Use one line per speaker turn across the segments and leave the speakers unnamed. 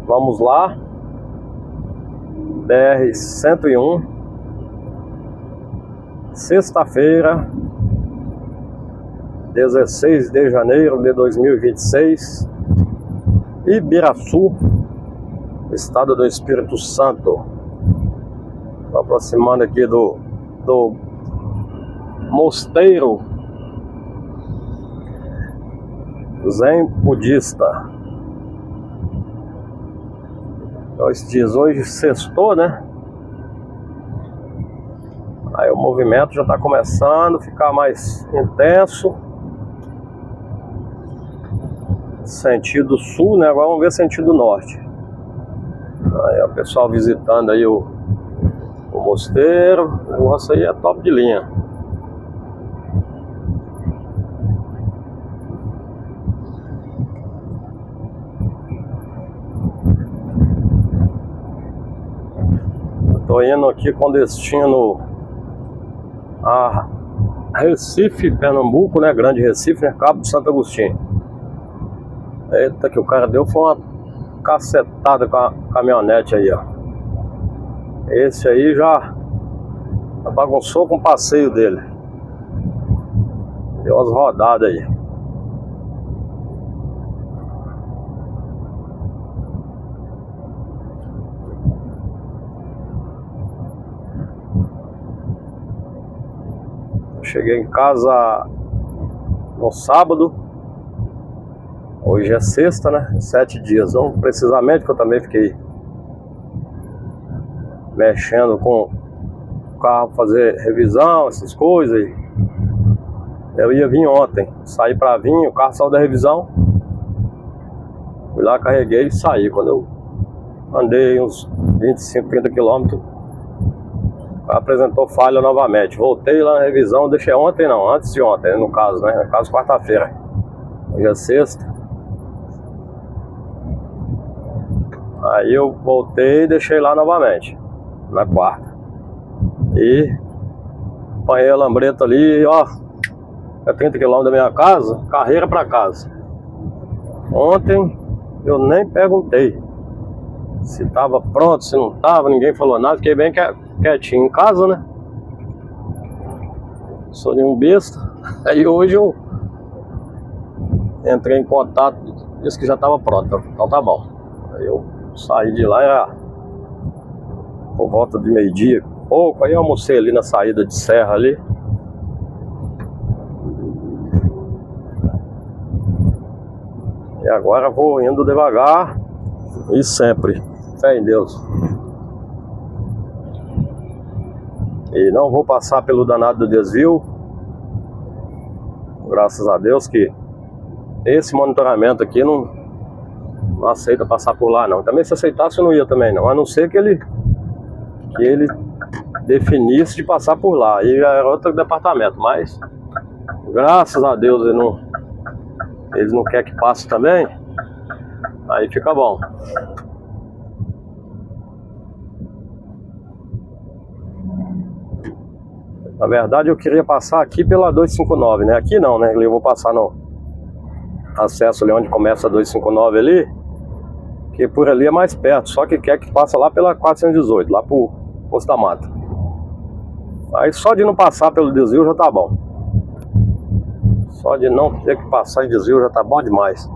Vamos lá. BR-101, sexta-feira, 16 de janeiro de 2026, Ibiraçu, estado do Espírito Santo. Estou aproximando aqui do mosteiro Zen Budista. Esses dias hoje sextou, né? Aí o movimento já está começando a ficar mais intenso. Sentido sul, né? Agora vamos ver sentido norte. Aí o pessoal visitando aí o mosteiro. O negócio aí é top de linha. Estou indo aqui com destino a Recife, Pernambuco, né? Grande Recife, né? Cabo de Santo Agostinho. Eita, que o cara deu foi uma cacetada com a caminhonete aí, ó. Esse aí já bagunçou com o passeio dele. Deu umas rodadas aí. Cheguei em casa no sábado. Hoje é sexta, né? 7 dias, não precisamente, que eu também fiquei mexendo com o carro, fazer revisão, essas coisas. Eu ia vir ontem, saí pra vir, o carro saiu da revisão, fui lá, carreguei e saí. Quando eu andei uns 25, 30 quilômetros, apresentou falha novamente. Voltei lá na revisão, deixei ontem não, antes de ontem, no caso, né? No caso, quarta-feira. Hoje é sexta. Aí eu voltei e deixei lá novamente, na quarta. E apanhei a lambreta ali, ó, é 30 km da minha casa, carreira pra casa. Ontem eu nem perguntei se tava pronto, se não tava, ninguém falou nada, fiquei bem quietinho em casa, né? Sou nenhum besta. Aí hoje eu entrei em contato, disse que já tava pronto, então tá bom. Aí eu saí de lá, era por volta de meio-dia, pouco, aí eu almocei ali na saída de serra ali. E agora vou indo devagar e sempre, fé em Deus. E não vou passar pelo danado do desvio. Graças a Deus que esse monitoramento aqui não aceita passar por lá não. Também se aceitasse eu não ia também não. A não ser que ele definisse de passar por lá. Aí já era outro departamento. Mas graças a Deus eles não querem que passe também. Aí fica bom. Na verdade eu queria passar aqui pela 259, né? Aqui não, né? Eu vou passar no acesso ali onde começa a 259 ali, que por ali é mais perto, só que quer que passe lá pela 418, lá pro Poço da Mata. Aí só de não passar pelo desvio já tá bom. Só de não ter que passar em desvio já tá bom demais.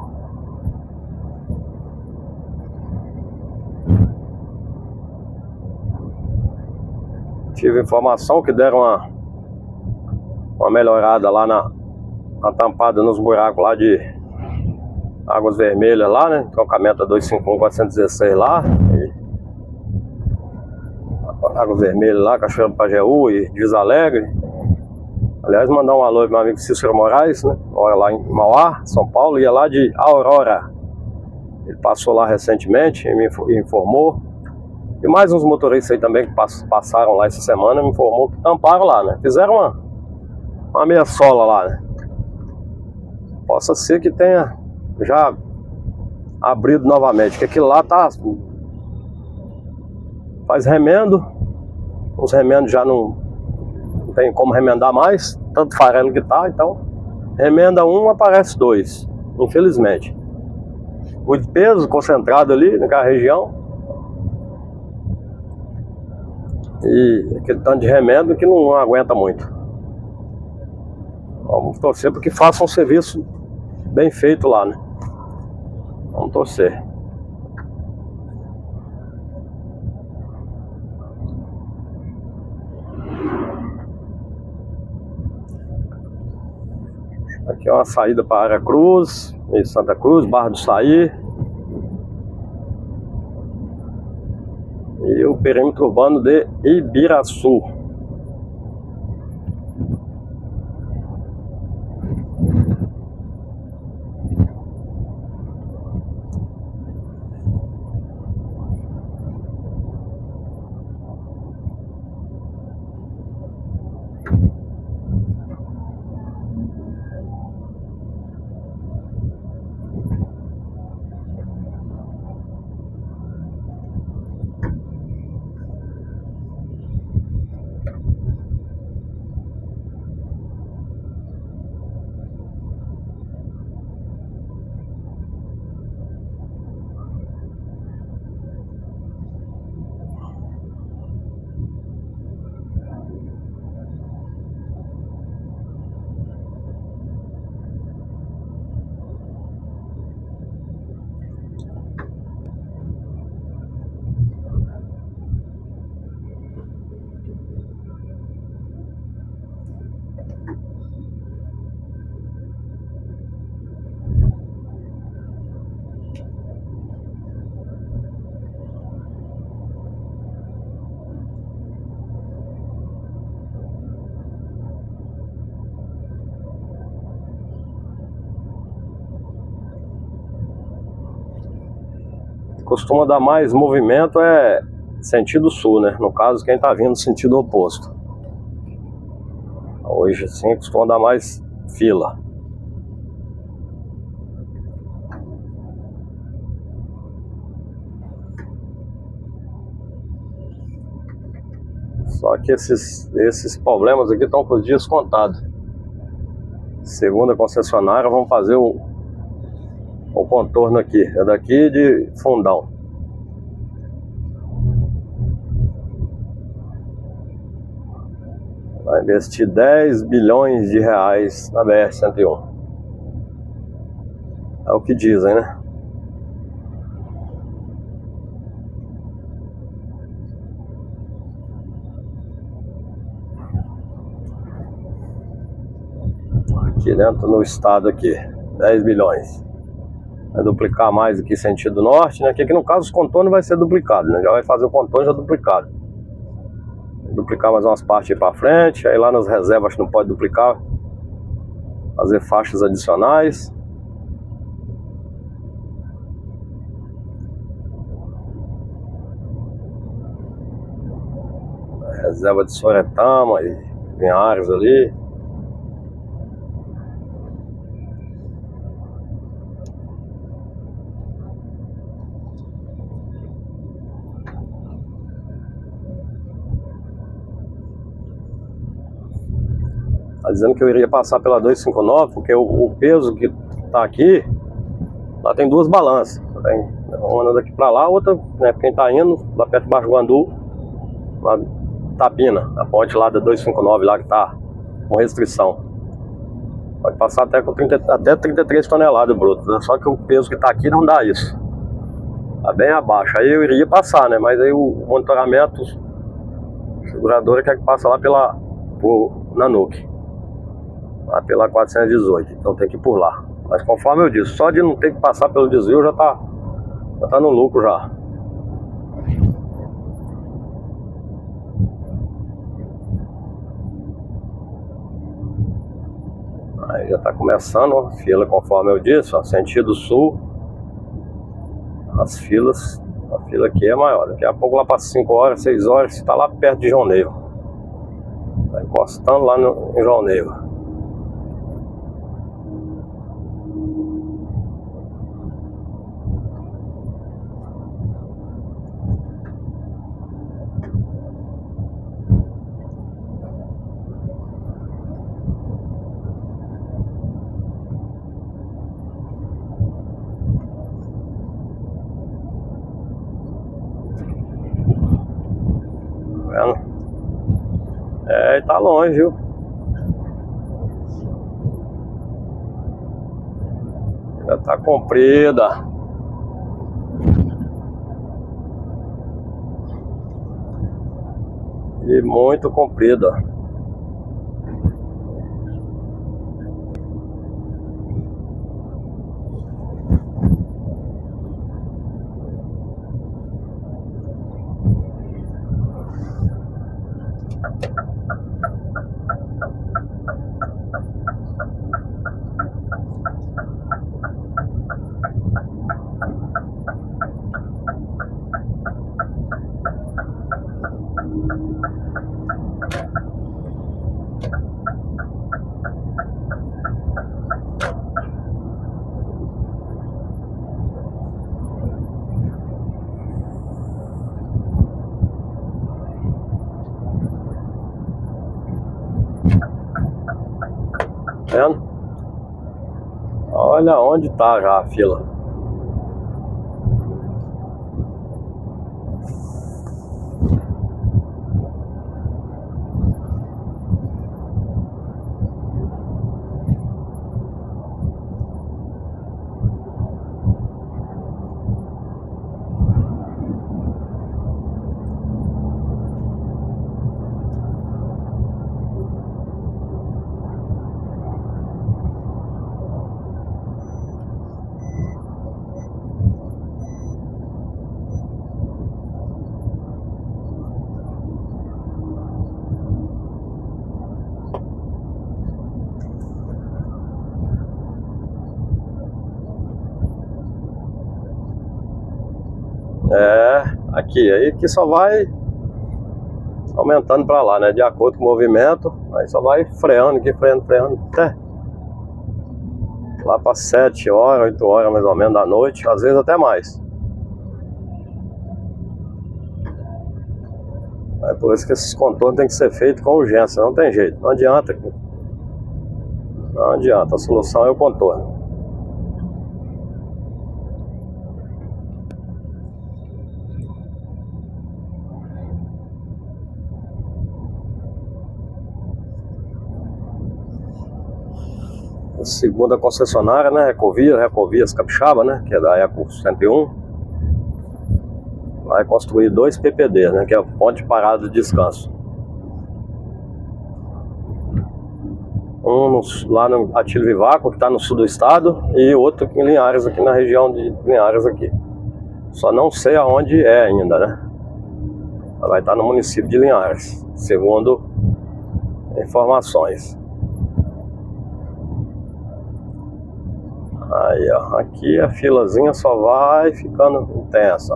Tive informação que deram uma melhorada lá na tampada nos buracos lá de Águas Vermelhas lá, né? Trocamento 251-416 lá. Águas Vermelhas lá, Cachoeira do Pajeú e Divisa Alegre. Aliás, mandar um alô pro meu amigo Cícero Moraes, né? Mora lá em Mauá, São Paulo, ia lá de Aurora. Ele passou lá recentemente e me informou. E mais uns motoristas aí também que passaram lá essa semana me informou que tamparam lá, né? Fizeram uma meia sola lá, né? Possa ser que tenha já abrido novamente, que aquilo lá tá faz remendo, os remendos já não tem como remendar mais, tanto farelo que tá, então remenda um, aparece dois, infelizmente. muito peso concentrado ali naquela região. E aquele tanto de remédio que não aguenta muito. Vamos torcer para que faça um serviço bem feito lá, né? Vamos torcer. Aqui é uma saída para Aracruz, em Santa Cruz, Barra do Saí. E o perímetro urbano de Ibiraçu. Costuma dar mais movimento é sentido sul, né? No caso, quem tá vindo sentido oposto. Hoje sim costuma dar mais fila. Só que esses problemas aqui estão com os dias contados. Segundo a concessionária, vamos fazer o contorno aqui. É daqui de Fundão. Vai investir 10 bilhões de reais na BR-101. É o que dizem, né? Aqui dentro no estado aqui, 10 bilhões. Vai duplicar mais aqui sentido norte, né? Aqui no caso os contornos vai ser duplicado, né? Já vai fazer o contorno já duplicado. Duplicar mais umas partes aí pra frente. Aí lá nas reservas não pode duplicar. Fazer faixas adicionais. Reserva de Soretama e Vinhares ali. Tá dizendo que eu iria passar pela 259, porque o peso que tá aqui, lá tem duas balanças. Tem uma daqui pra lá, outra, né, quem tá indo, lá perto de Baixo Guandu, lá Tapina, a ponte lá da 259 lá que tá com restrição. Pode passar até com 33 toneladas bruto, né? Só que o peso que tá aqui não dá isso. Tá bem abaixo. Aí eu iria passar, né? Mas aí o monitoramento, a seguradora quer que passe lá por Nanuque. Lá pela 418, então tem que ir por lá. Mas conforme eu disse, só de não ter que passar pelo desvio já tá no lucro já. Aí já tá começando a fila, conforme eu disse, ó, sentido sul. As filas, a fila aqui é maior. Daqui a pouco lá para 5 horas, 6 horas, você tá lá perto de João Neiva. Tá encostando lá em João Neiva. É, tá longe, viu? Já tá comprida. E muito comprida. Tá vendo? Olha onde tá já a fila. É, aí que só vai aumentando pra lá, né? De acordo com o movimento, aí só vai freando aqui, freando, até lá pra 7 horas, 8 horas mais ou menos da noite, às vezes até mais. É por isso que esses contornos tem que ser feitos com urgência, não tem jeito, não adianta. Não adianta, a solução é o contorno. A segunda concessionária, né, Recovias Capixaba, né, que é da Eco 101, vai construir 2 PPD, né, que é o ponto de parada de descanso. Um lá no Atílio Vivaco, que está no sul do estado, e outro em Linhares, aqui na região de Linhares aqui. Só não sei aonde é ainda, né? Vai estar no município de Linhares, segundo informações. Aí, ó, aqui a filazinha só vai ficando intensa.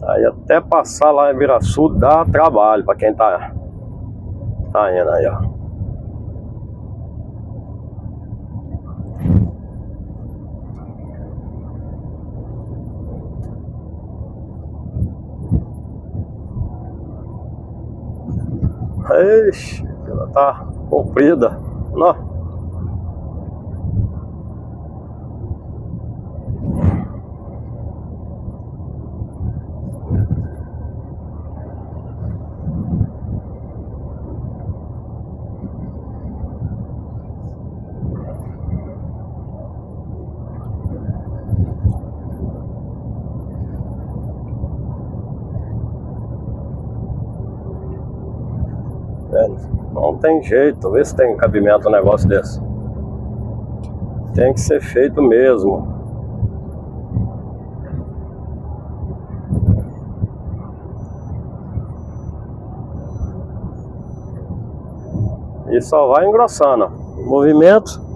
Aí até passar lá em Biraçu dá trabalho para quem tá indo aí, ó. Ixi, ela tá comprida. Não. Não tem jeito, vê se tem cabimento um negócio desse. Tem que ser feito mesmo. E só vai engrossando. O movimento.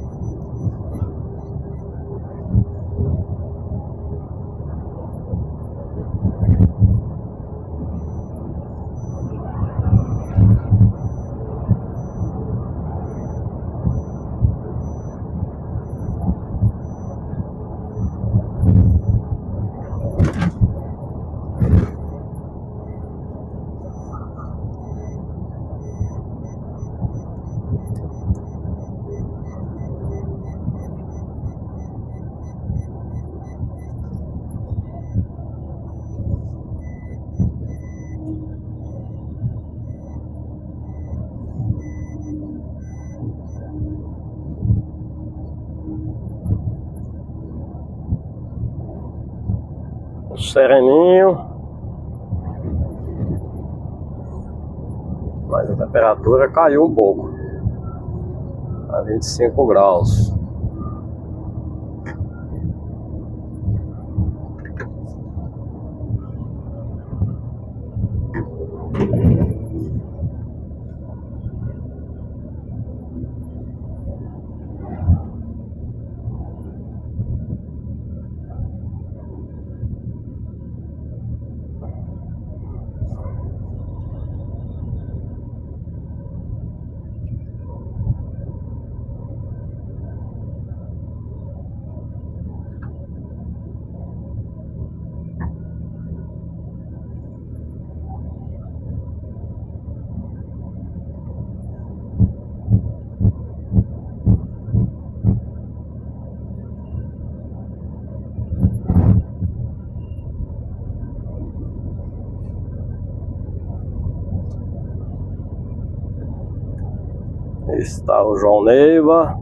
sereninho. Mas a temperatura caiu um pouco. A 25 graus. Está o João Neiva.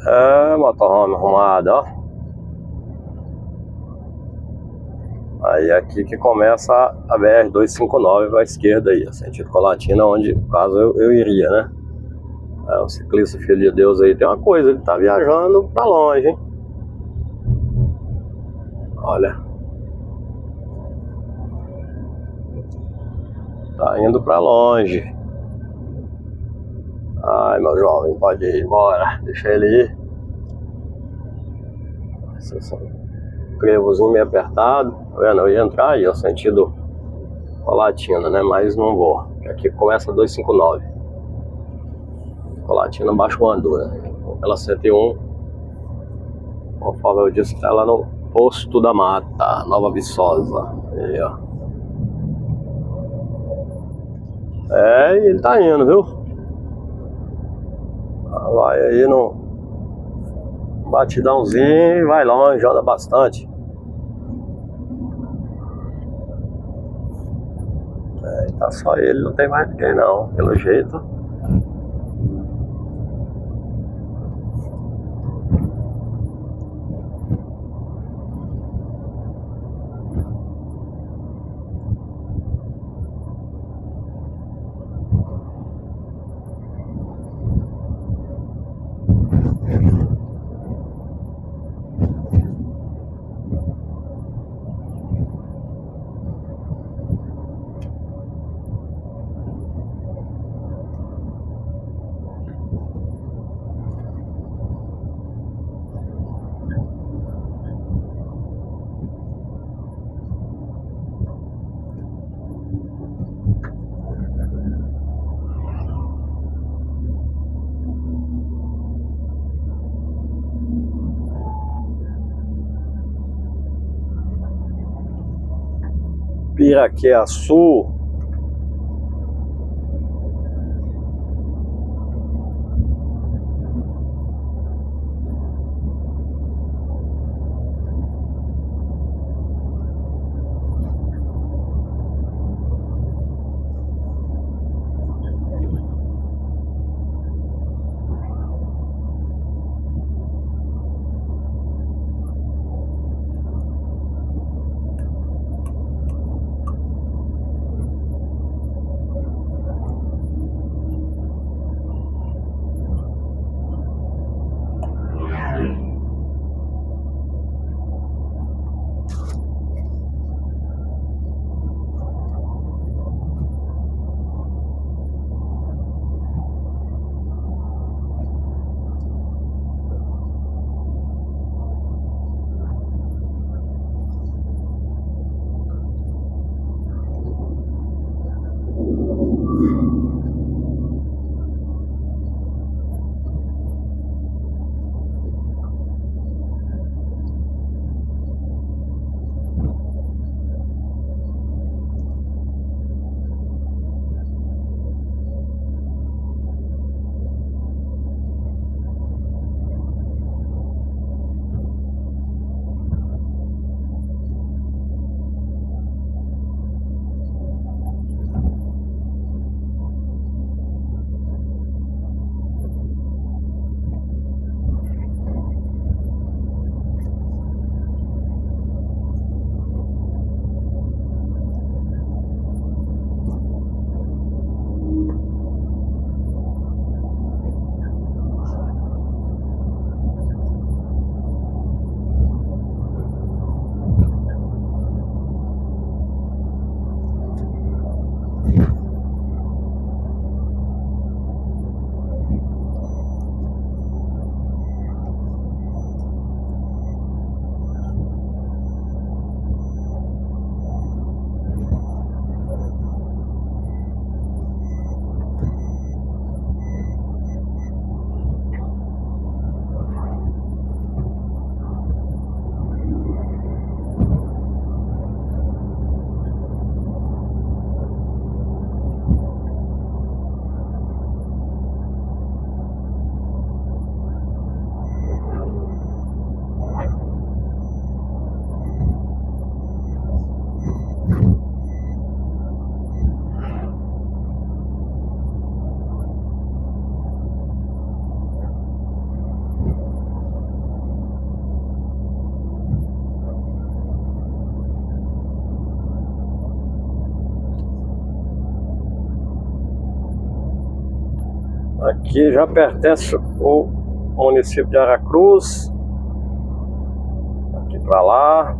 É, motorhome arrumado, ó. Aí aqui que começa a BR-259 para a esquerda aí, sentido Colatina, onde, no caso, eu iria, né? É, o ciclista filho de Deus aí tem uma coisa, ele tá viajando pra longe, hein? Olha. Tá indo pra longe. Ai, meu jovem, pode ir embora. Deixa ele ir. Crevozinho meio apertado. Tá vendo? Eu ia entrar aí, ó, sentido Colatina, né? Mas não vou. Aqui começa 259. Colatina Baixo Andor, né? Pela 101. Conforme eu disse, tá lá no Posto da Mata, Nova Viçosa. Aí, ó. É, e ele tá indo, viu? Vai aí no batidãozinho, vai longe, anda bastante. É, tá só ele, não tem mais ninguém não, pelo jeito. Piraqueaçu. Aqui já pertence ao município de Aracruz. Aqui para lá.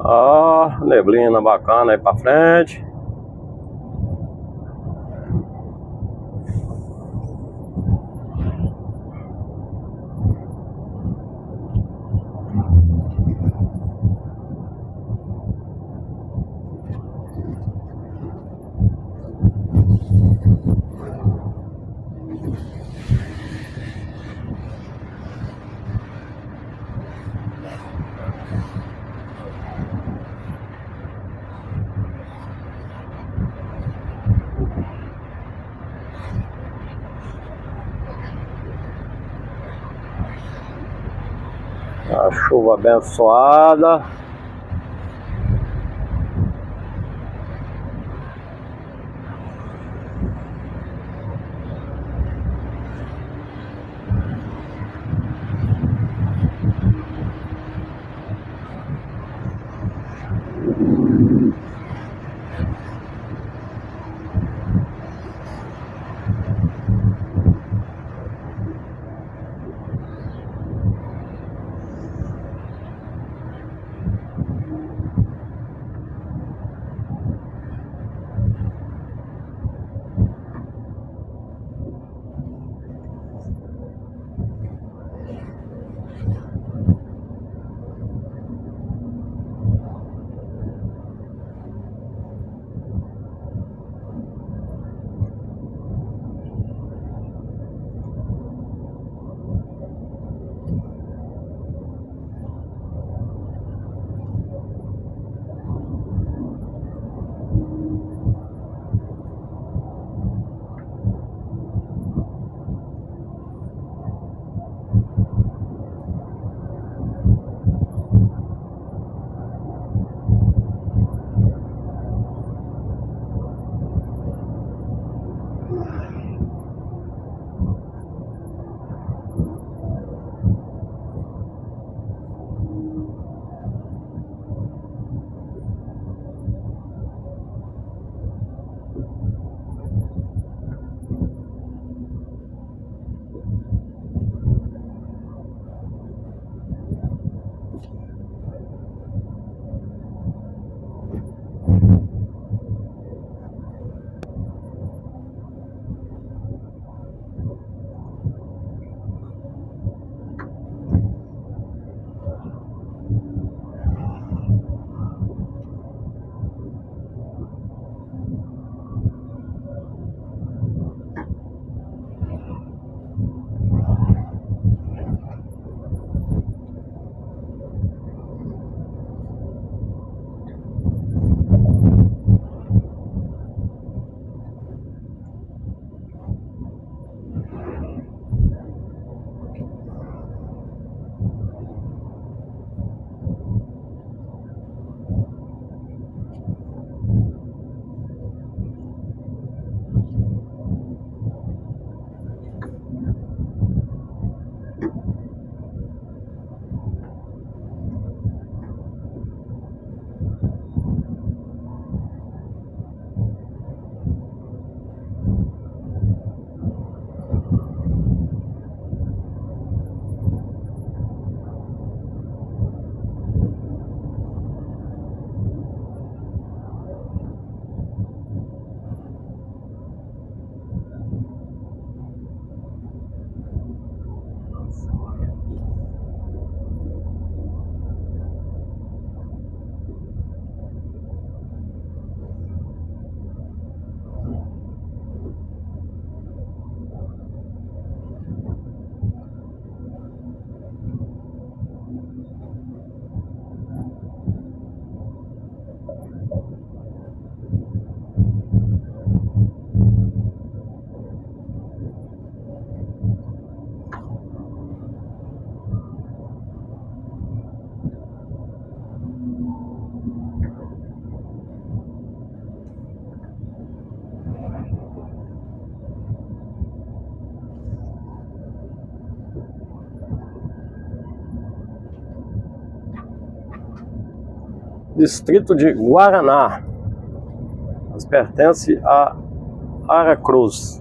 Ó, neblina bacana aí pra frente. A chuva abençoada. Distrito de Guaraná, mas pertence a Aracruz.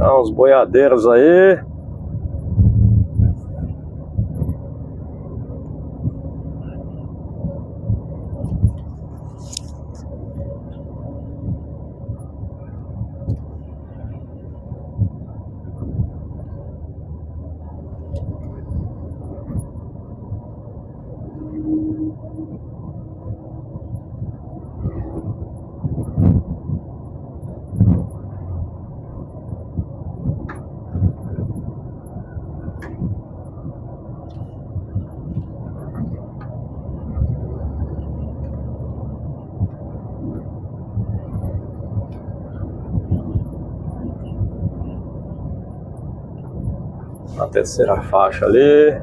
Tá uns boiadeiros aí. Na terceira faixa ali.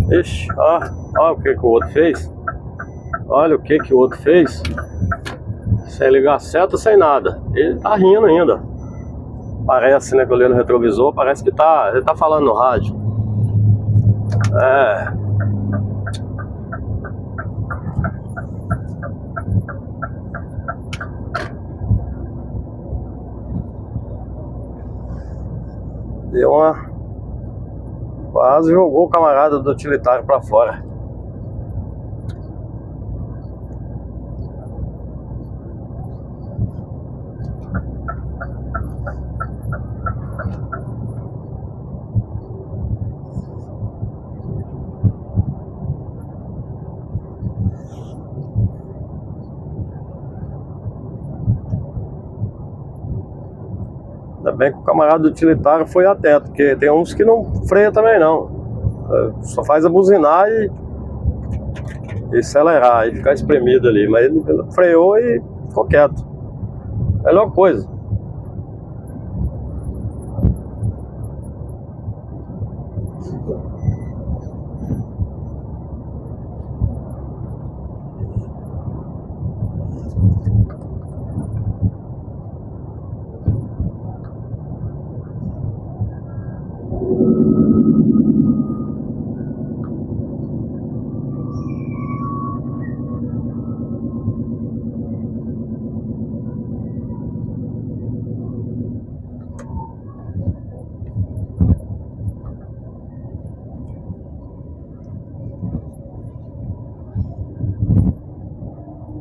Ixi, ó o que o outro fez. Olha o que o outro fez. Sem ligar seta, sem nada. Ele tá rindo ainda. Parece, né, que eu olhei no retrovisor, parece que ele tá falando no rádio. É. Deu uma... Quase jogou o camarada do utilitário pra fora. Ainda bem que o camarada utilitário foi atento, porque tem uns que não freia também não. Só faz a buzinar e acelerar e ficar espremido ali. Mas ele freou e ficou quieto. Melhor coisa.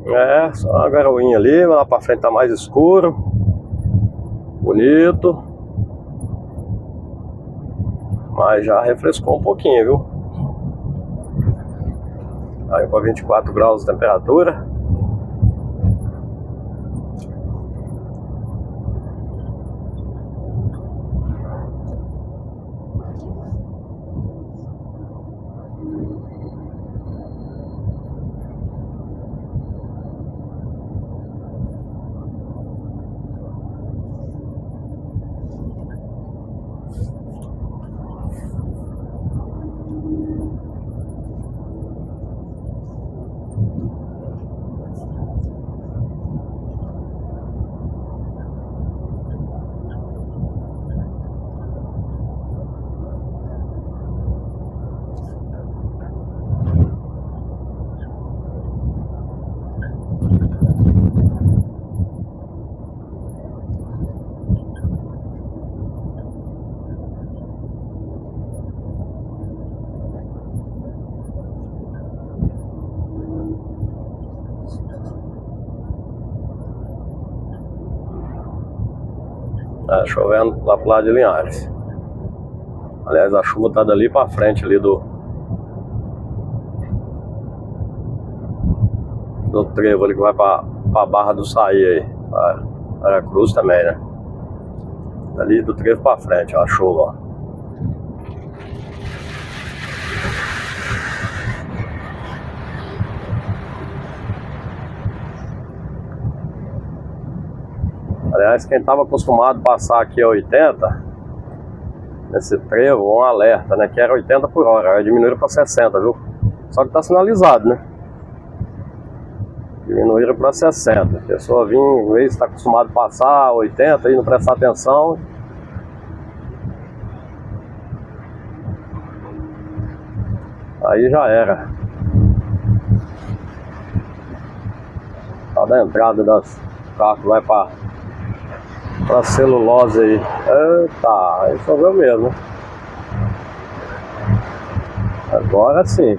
É, só uma garoinha ali, lá pra frente tá mais escuro. Bonito. Mas já refrescou um pouquinho, viu? Aí pra 24 graus de temperatura. Tá chovendo lá pro lado de Linhares. Aliás, a chuva tá dali pra frente ali do trevo ali que vai pra Barra do Saí aí. Pra Aracruz também, né? Dali do trevo pra frente, ó, a chuva, ó. Aliás, quem estava acostumado a passar aqui a 80, nesse trevo, um alerta, né? Que era 80 por hora, aí diminuíram para 60, viu? Só que tá sinalizado, né? Diminuíram para 60. A pessoa vir, em vez de estar acostumado a passar 80 e não prestar atenção. Aí já era. Tá da entrada das carros que vai pra celulose aí. Eita, aí choveu mesmo. Agora sim.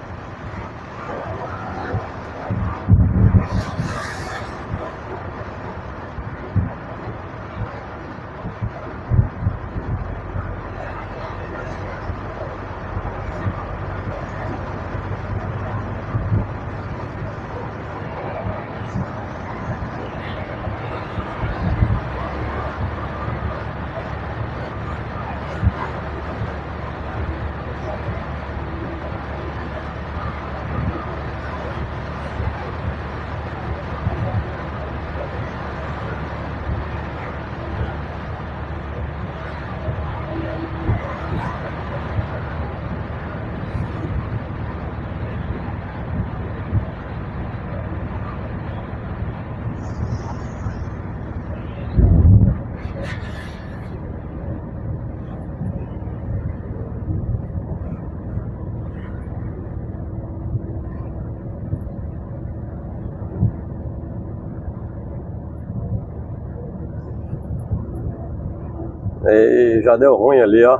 E já deu ruim ali, ó.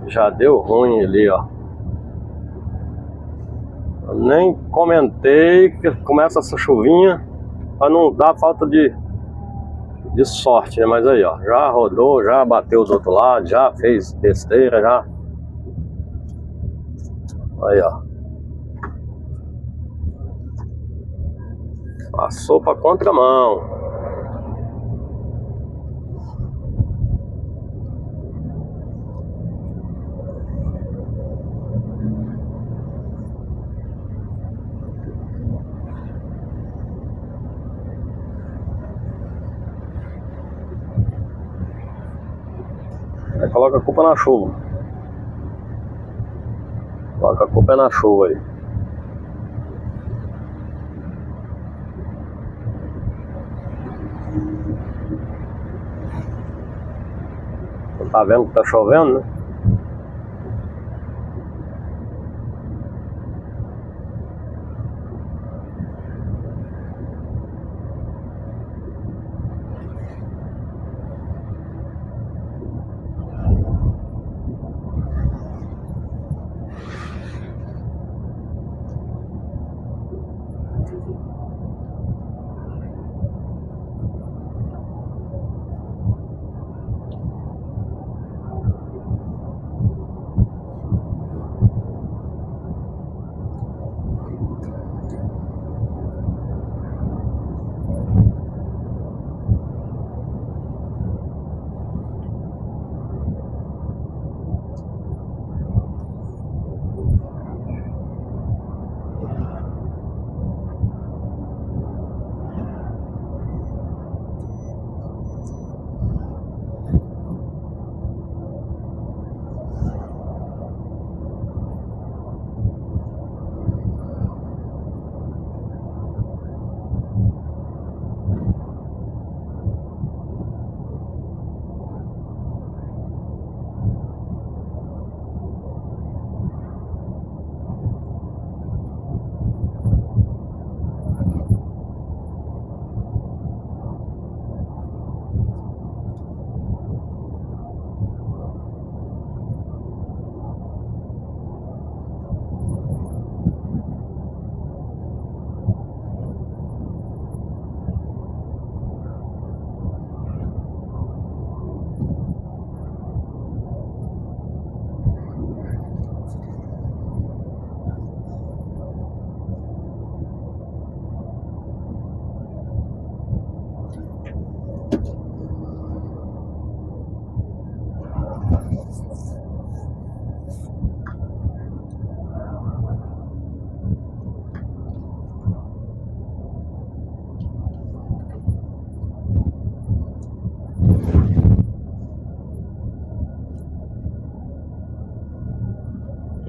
Já deu ruim ali, ó. Eu nem comentei que começa essa chuvinha pra não dar falta de sorte, né? Mas aí, ó, já rodou, já bateu os outros lados, já fez besteira, já. Aí, ó. Passou pra contramão. Aí coloca a culpa na chuva. Coloca a culpa na chuva aí. Não tá vendo que tá chovendo, né?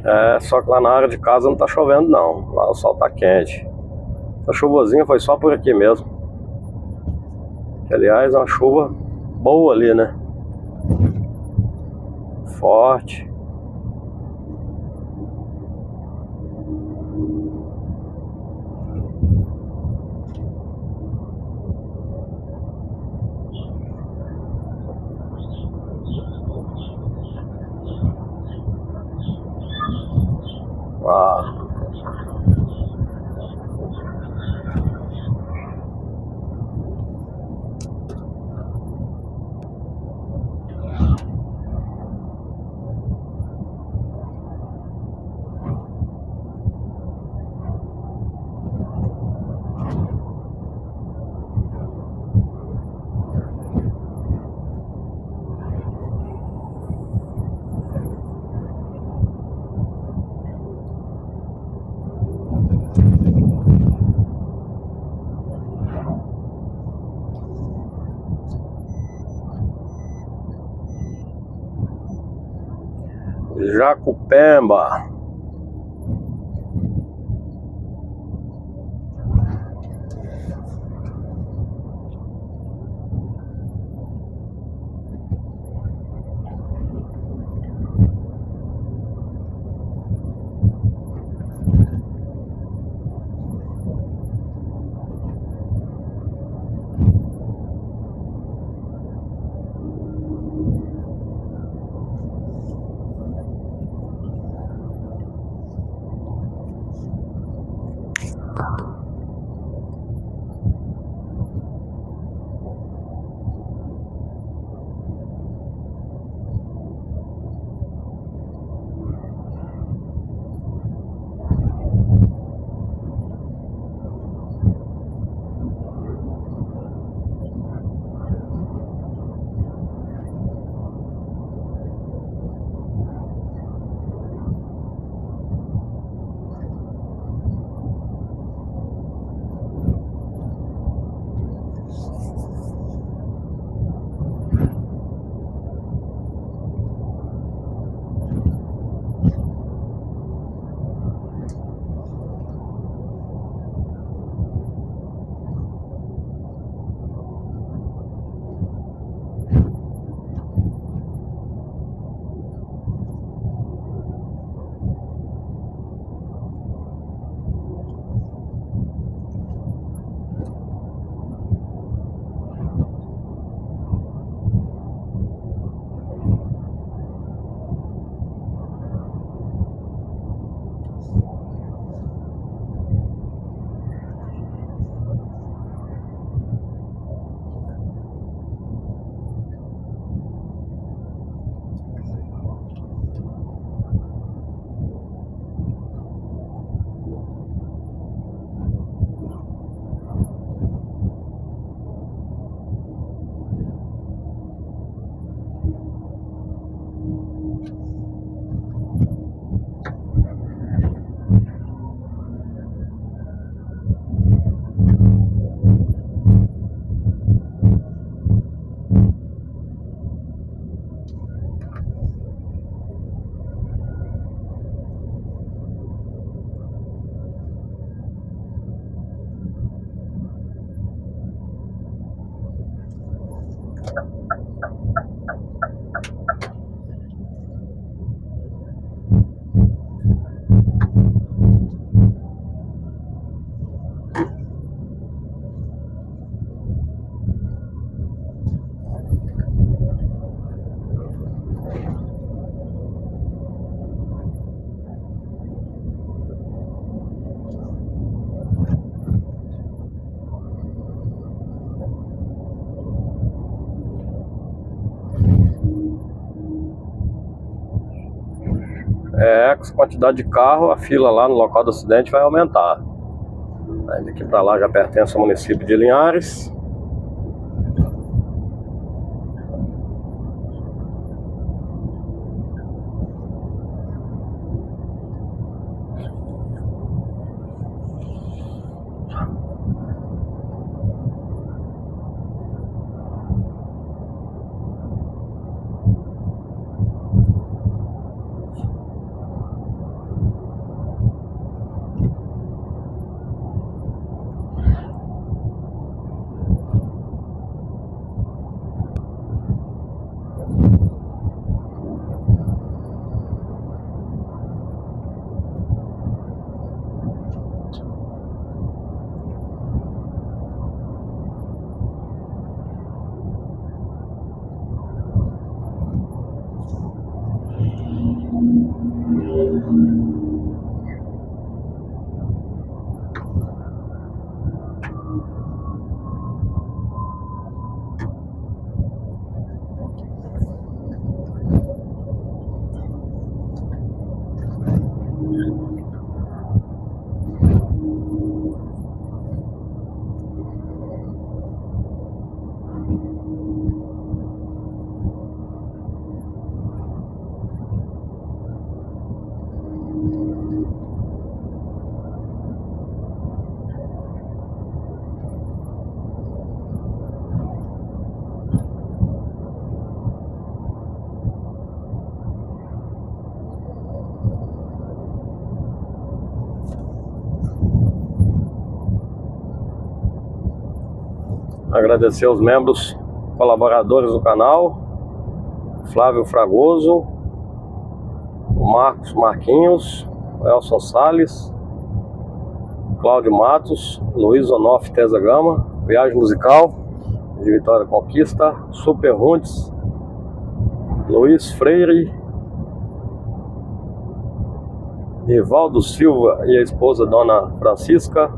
É, só que lá na área de casa não tá chovendo não. Lá o sol tá quente. Essa chuvazinha foi só por aqui mesmo. Que, aliás, é uma chuva boa ali, né? Forte. Ah, Jacupemba. É, com essa quantidade de carro, a fila lá no local do acidente vai aumentar. Aí daqui para lá já pertence ao município de Linhares. Agradecer aos membros colaboradores do canal: Flávio Fragoso, o Marquinhos, o Elson Salles, Cláudio Matos, Luiz Onof Teza Gama, Viagem Musical de Vitória Conquista, Super Runtes, Luiz Freire, Rivaldo Silva e a esposa Dona Francisca,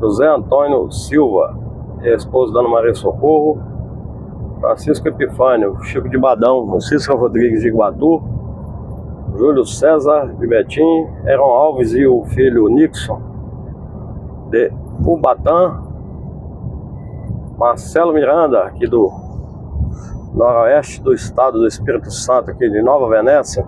José Antônio Silva e a esposa Dona Maria Socorro, Francisco Epifânio, Chico de Badão, Cícero Rodrigues de Iguatu, Júlio César de Betim, Heron Alves e o filho Nixon de Ubatã, Marcelo Miranda, aqui do noroeste do estado do Espírito Santo, aqui de Nova Venécia.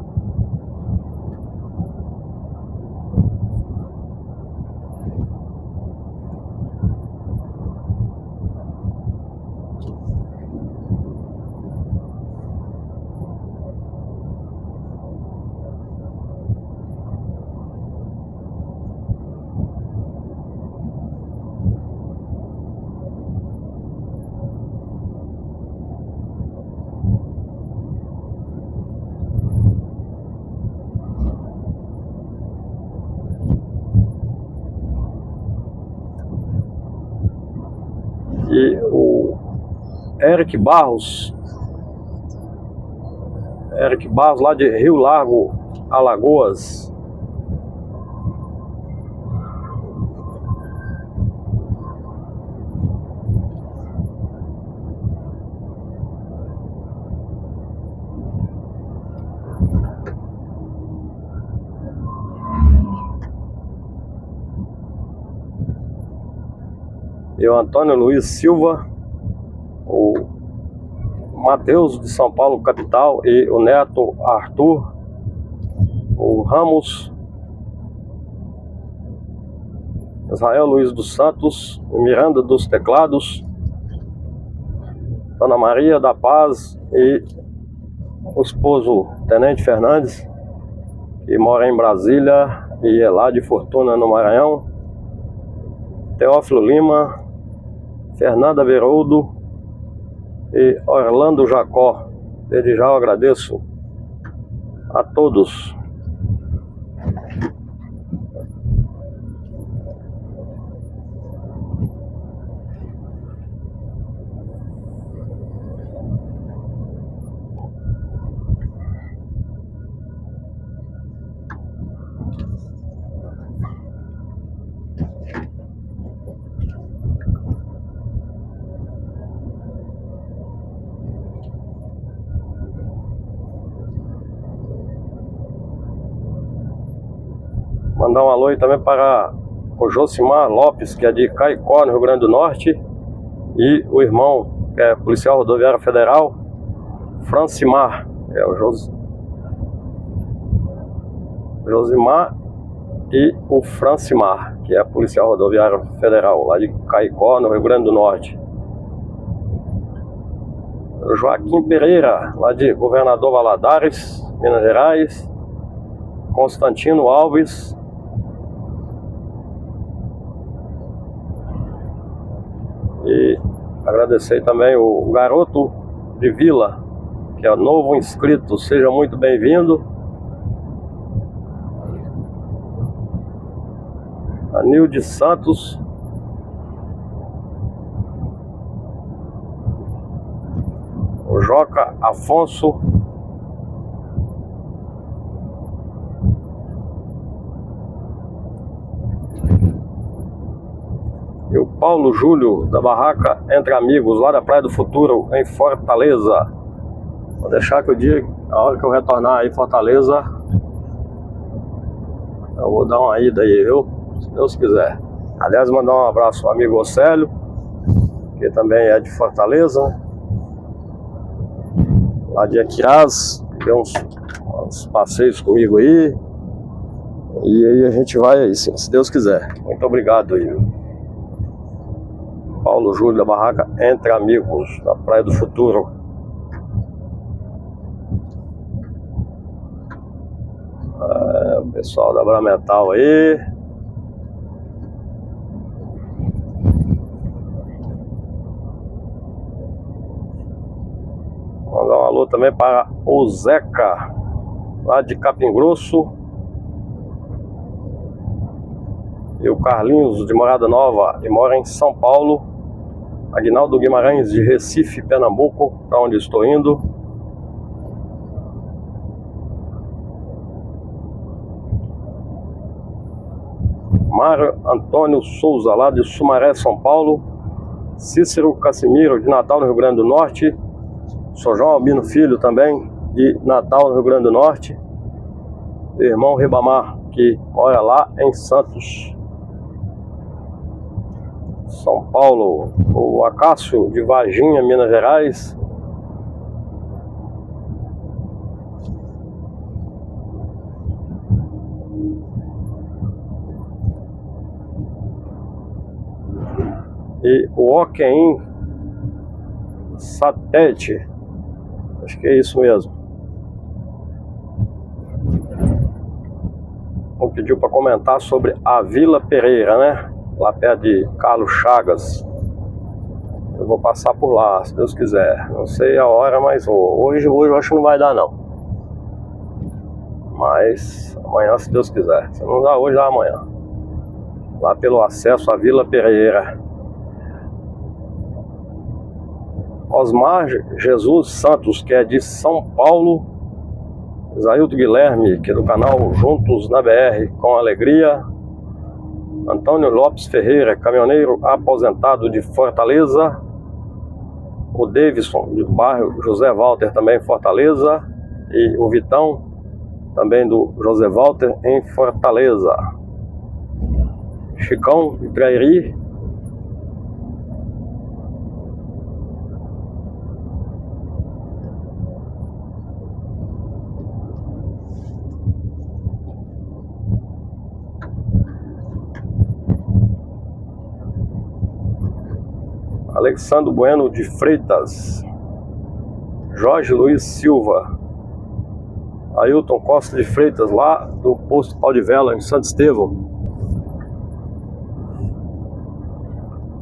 E o Eric Barros lá de Rio Largo, Alagoas. E o Antônio Luiz Silva, o Matheus de São Paulo, capital, e o Neto Arthur, o Ramos, Israel Luiz dos Santos, Miranda dos Teclados, Dona Maria da Paz e o esposo Tenente Fernandes, que mora em Brasília e é lá de Fortuna, no Maranhão, Teófilo Lima, Fernanda Veroldo e Orlando Jacó. Desde já eu agradeço a todos. Mandar um alô aí também para o Josimar Lopes, que é de Caicó, no Rio Grande do Norte, e o irmão, que é policial rodoviário federal, Francimar, é o Josimar e o Francimar, que é policial rodoviário federal, lá de Caicó, no Rio Grande do Norte. O Joaquim Pereira, lá de Governador Valadares, Minas Gerais. Constantino Alves, e agradecer também o Garoto de Vila, que é novo inscrito. Seja muito bem-vindo. Anilde Santos, o Joca Afonso, e o Paulo Júlio, da Barraca Entre Amigos, lá da Praia do Futuro, em Fortaleza. Vou deixar que o dia, a hora que eu retornar aí em Fortaleza, eu vou dar uma ida aí, viu? Se Deus quiser. Aliás, mandar um abraço ao amigo Océlio, que também é de Fortaleza, lá de Aquiraz, deu uns passeios comigo aí. E aí a gente vai aí, sim, se Deus quiser. Muito obrigado aí, viu? Paulo Júlio, da Barraca Entre Amigos, da Praia do Futuro. O pessoal da Brametal aí. também para o Zeca, lá de Capim Grosso. E o Carlinhos, de Morada Nova, e mora em São Paulo. Aguinaldo Guimarães, de Recife, Pernambuco, para onde estou indo. Mário Antônio Souza, lá de Sumaré, São Paulo. Cícero Casimiro, de Natal, no Rio Grande do Norte. Sou João Albino Filho, também, de Natal, no Rio Grande do Norte. Irmão Ribamar, que mora lá em Santos, São Paulo. O Acácio, de Varginha, Minas Gerais. E o Oquem Satete, acho que é isso mesmo. Ele pediu para comentar sobre a Vila Pereira, né? Lá perto de Carlos Chagas. Eu vou passar por lá, se Deus quiser. Não sei a hora, mas hoje eu acho que não vai dar não. Mas amanhã, se Deus quiser. Se não dá hoje, dá amanhã. Lá pelo acesso à Vila Pereira. Osmar Jesus Santos, que é de São Paulo. Isailton Guilherme, que é do canal Juntos na BR com Alegria. Antônio Lopes Ferreira, caminhoneiro aposentado de Fortaleza. O Davidson, do bairro José Walter, também em Fortaleza. E o Vitão, também do José Walter, em Fortaleza. Chicão de Trairi. Alexandre Bueno de Freitas. Jorge Luiz Silva. Ailton Costa de Freitas, lá do posto Pau de Vela, em Santo Estevão.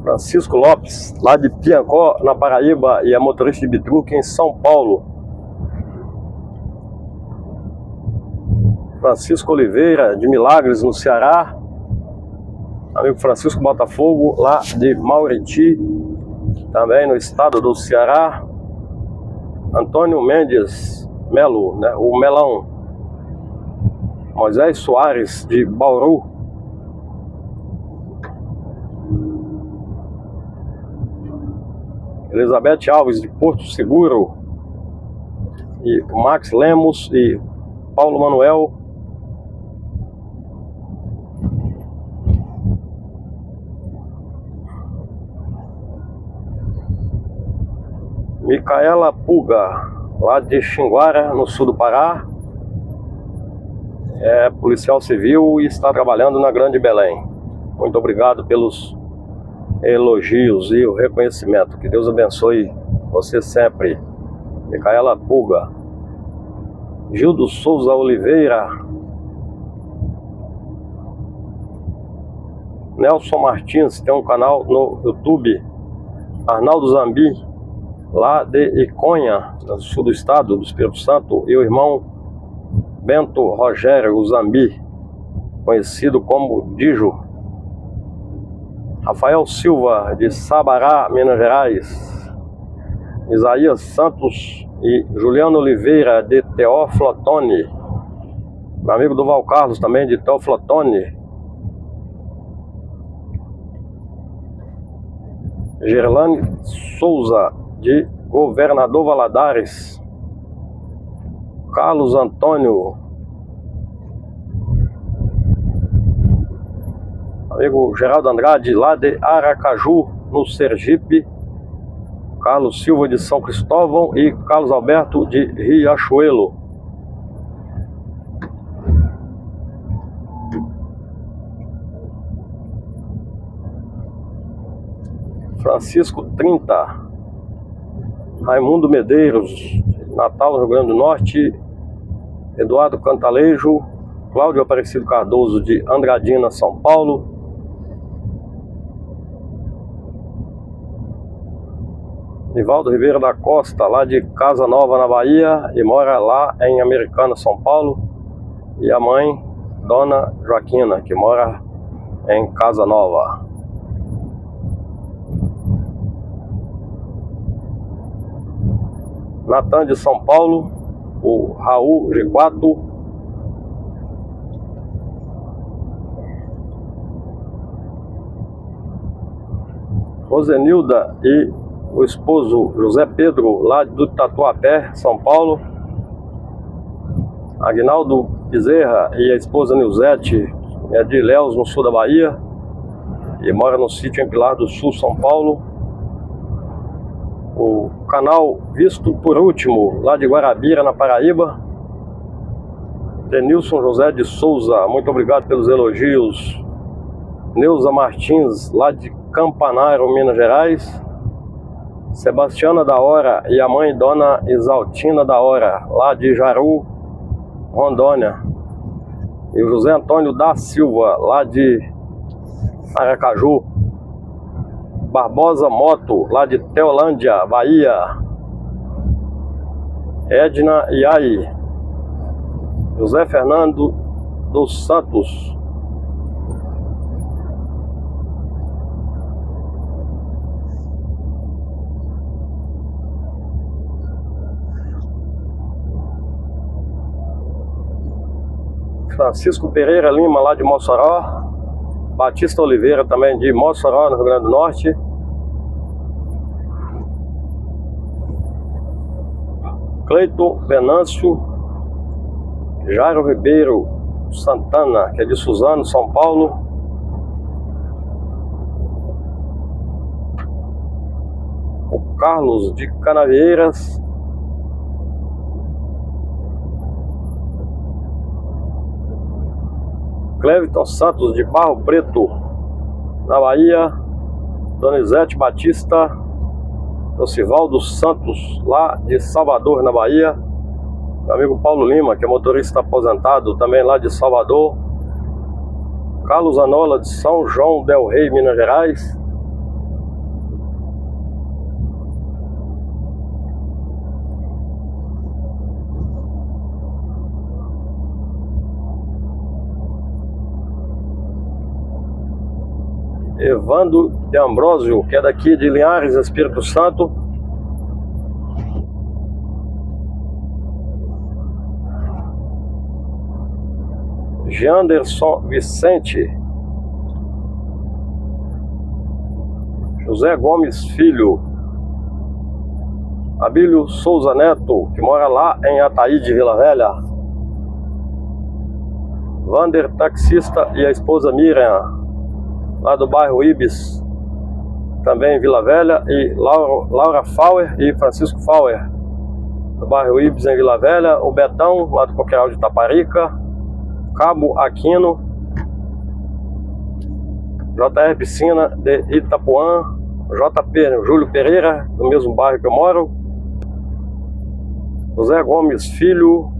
Francisco Lopes, lá de Piancó, na Paraíba, e é motorista de bitruque em São Paulo. Francisco Oliveira, de Milagres, no Ceará. Amigo Francisco Botafogo, lá de Mauriti, também no estado do Ceará. Antônio Mendes Melo, né, o Melão. Moisés Soares, de Bauru. Elizabeth Alves, de Porto Seguro. E Max Lemos e Paulo Manuel. Micaela Puga, lá de Xinguara, no sul do Pará. É policial civil e está trabalhando na Grande Belém. Muito obrigado pelos elogios e o reconhecimento. Que Deus abençoe você sempre. Micaela Puga. Gildo Souza Oliveira. Nelson Martins, tem um canal no YouTube. Arnaldo Zambi, lá de Iconha, no sul do estado do Espírito Santo. E o irmão Bento Rogério Zambi, conhecido como Dijo. Rafael Silva, de Sabará, Minas Gerais. Isaías Santos e Juliano Oliveira, de Teófilo Otoni. Meu amigo Duval Carlos, também de Teófilo Otoni. Gerlane Souza, de Governador Valadares. Carlos Antônio, amigo Geraldo Andrade, lá de Aracaju, no Sergipe. Carlos Silva, de São Cristóvão. E Carlos Alberto, de Riachuelo. Francisco 30. Raimundo Medeiros, Natal, no Rio Grande do Norte. Eduardo Cantalejo. Cláudio Aparecido Cardoso, de Andradina, São Paulo. Nivaldo Ribeiro da Costa, lá de Casa Nova, na Bahia, e mora lá em Americana, São Paulo. E a mãe, Dona Joaquina, que mora em Casa Nova. Natan de São Paulo, o Raul G4. Rosenilda e o esposo José Pedro, lá do Tatuapé, São Paulo. Agnaldo Bezerra e a esposa Nilzete, é de Ilhéus, no sul da Bahia, e mora no sítio em Pilar do Sul, São Paulo. O canal Visto por Último, lá de Guarabira, na Paraíba. Denilson José de Souza, muito obrigado pelos elogios. Neuza Martins, lá de Campanário, Minas Gerais. Sebastiana da Hora e a mãe Dona Isaltina da Hora, lá de Jaru, Rondônia. E o José Antônio da Silva, lá de Aracaju. Barbosa Moto, lá de Teolândia, Bahia. Edna Iai. José Fernando dos Santos. Francisco Pereira Lima, lá de Mossoró. Batista Oliveira, também de Mossoró, no Rio Grande do Norte. Cleiton Venâncio. Jairo Ribeiro Santana, que é de Suzano, São Paulo. O Carlos de Canavieiras. Cleviton Santos, de Barro Preto, na Bahia. Donizete Batista. Osivaldo Santos, lá de Salvador, na Bahia. Meu amigo Paulo Lima, que é motorista aposentado, também lá de Salvador. Carlos Anola, de São João del Rei, Minas Gerais. Evandro de Ambrósio, que é daqui de Linhares, Espírito Santo. Janderson Vicente. José Gomes Filho. Abílio Souza Neto, que mora lá em Ataíde, Vila Velha. Vander Taxista e a esposa Miriam, lá do bairro Ibis, também em Vila Velha. E Laura Fauer e Francisco Fauer, do bairro Ibis, em Vila Velha. O Betão, lá do Coqueiral de Taparica. Cabo Aquino. JR Piscina de Itapuã. JP Júlio Pereira, do mesmo bairro que eu moro. José Gomes Filho.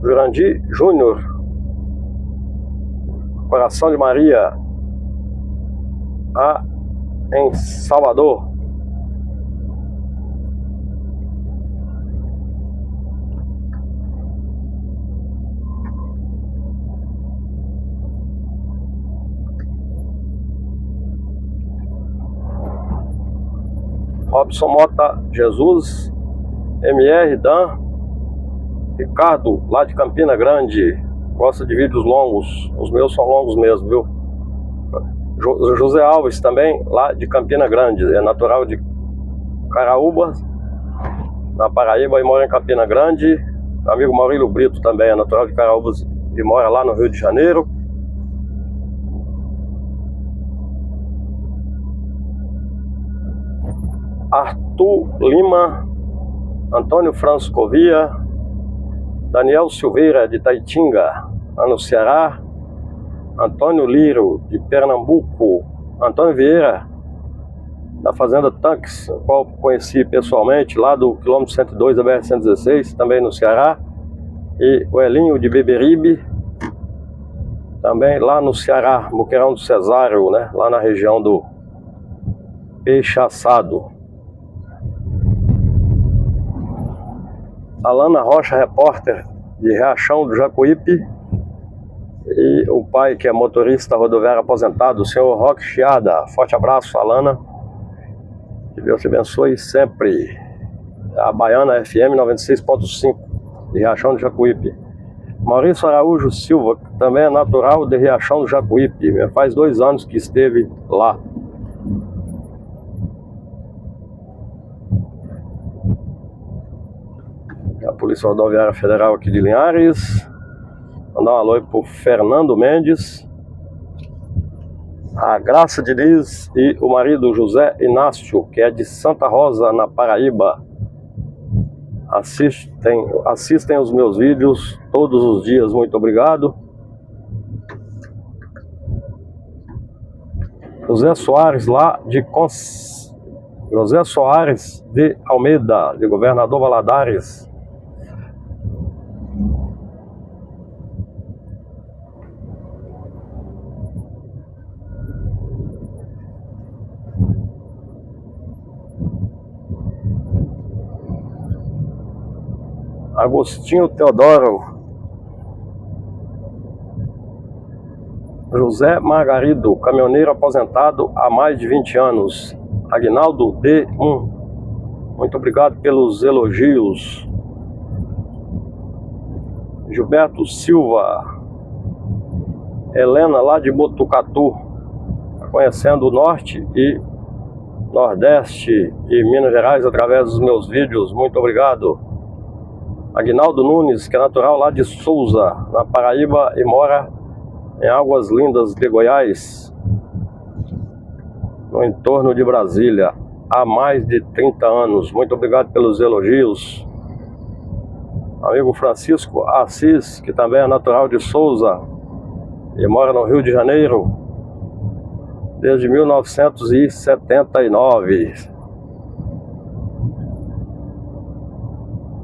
Jurandir Júnior. Coração de Maria, em Salvador. Robson Mota Jesus, MR Dan. Ricardo, lá de Campina Grande, gosta de vídeos longos. Os meus são longos mesmo, viu? José Alves também, lá de Campina Grande, é natural de Caraúba, na Paraíba, e mora em Campina Grande. Meu amigo Maurílio Brito também é natural de Caraúba e mora lá no Rio de Janeiro. Arthur Lima, Antônio Franscovia, Daniel Silveira, de Taitinga, lá no Ceará. Antônio Liro, de Pernambuco. Antônio Vieira, da Fazenda Tanques, o qual conheci pessoalmente, lá do quilômetro 102 da BR-116, também no Ceará. E o Elinho, de Beberibe, Também lá no Ceará, Boqueirão do Cesário, né? Lá na região do Peixe Assado. Alana Rocha, repórter de Riachão do Jacuípe. E o pai, que é motorista rodoviário aposentado, o senhor Roque Chiada. Forte abraço, Alana. Que Deus te abençoe sempre. A Baiana FM 96.5 de Riachão do Jacuípe. Maurício Araújo Silva, que também é natural de Riachão do Jacuípe. Faz 2 anos que esteve lá. A Polícia Rodoviária Federal aqui de Linhares. Mandar um alô pro Fernando Mendes, a Graça Diniz e o marido José Inácio, que é de Santa Rosa, na Paraíba. Assistem os meus vídeos todos os dias, muito obrigado. José Soares José Soares de Almeida, de Governador Valadares. Agostinho Teodoro, José Margarido, caminhoneiro aposentado há mais de 20 anos. Aguinaldo D1, muito obrigado pelos elogios. Gilberto Silva, Helena lá de Botucatu, conhecendo o Norte e Nordeste e Minas Gerais através dos meus vídeos, muito obrigado. Aguinaldo Nunes, que é natural lá de Souza, na Paraíba, e mora em Águas Lindas de Goiás, no entorno de Brasília, há mais de 30 anos. Muito obrigado pelos elogios. Amigo Francisco Assis, que também é natural de Souza e mora no Rio de Janeiro desde 1979.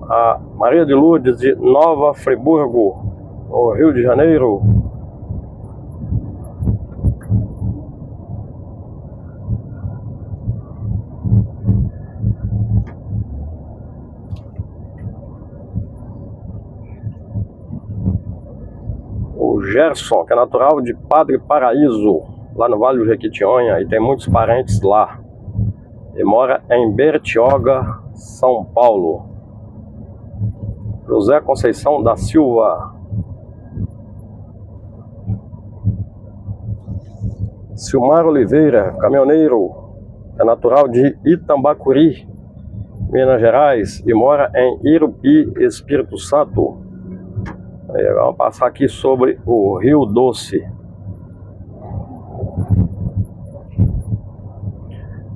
A Maria de Lourdes, de Nova Friburgo, no Rio de Janeiro. O Gerson, que é natural de Padre Paraíso, lá no Vale do Jequitinhonha, e tem muitos parentes lá. E mora em Bertioga, São Paulo. José Conceição da Silva. Silmar Oliveira, caminhoneiro, é natural de Itambacuri, Minas Gerais, e mora em Irupi, Espírito Santo. Aí, vamos passar aqui sobre o Rio Doce.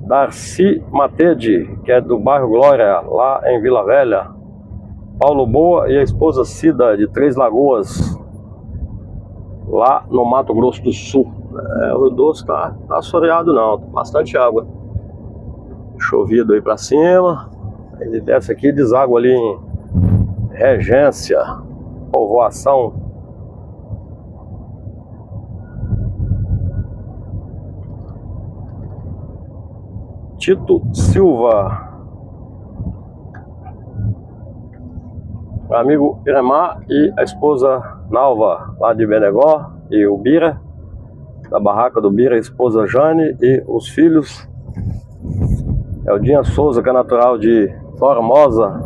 Darcy Matede, que é do bairro Glória, lá em Vila Velha. Paulo Boa e a esposa Cida, de Três Lagoas, lá no Mato Grosso do Sul. O Rio Doce tá assoreado não, tá bastante água. Chovido aí pra cima. Ele desce aqui e deságua ali em Regência, povoação. Tito Silva, amigo Iremar e a esposa Nalva, lá de Benegó, e o Bira, da barraca do Bira, a esposa Jane e os filhos. Eldinha Souza, que é natural de Formosa,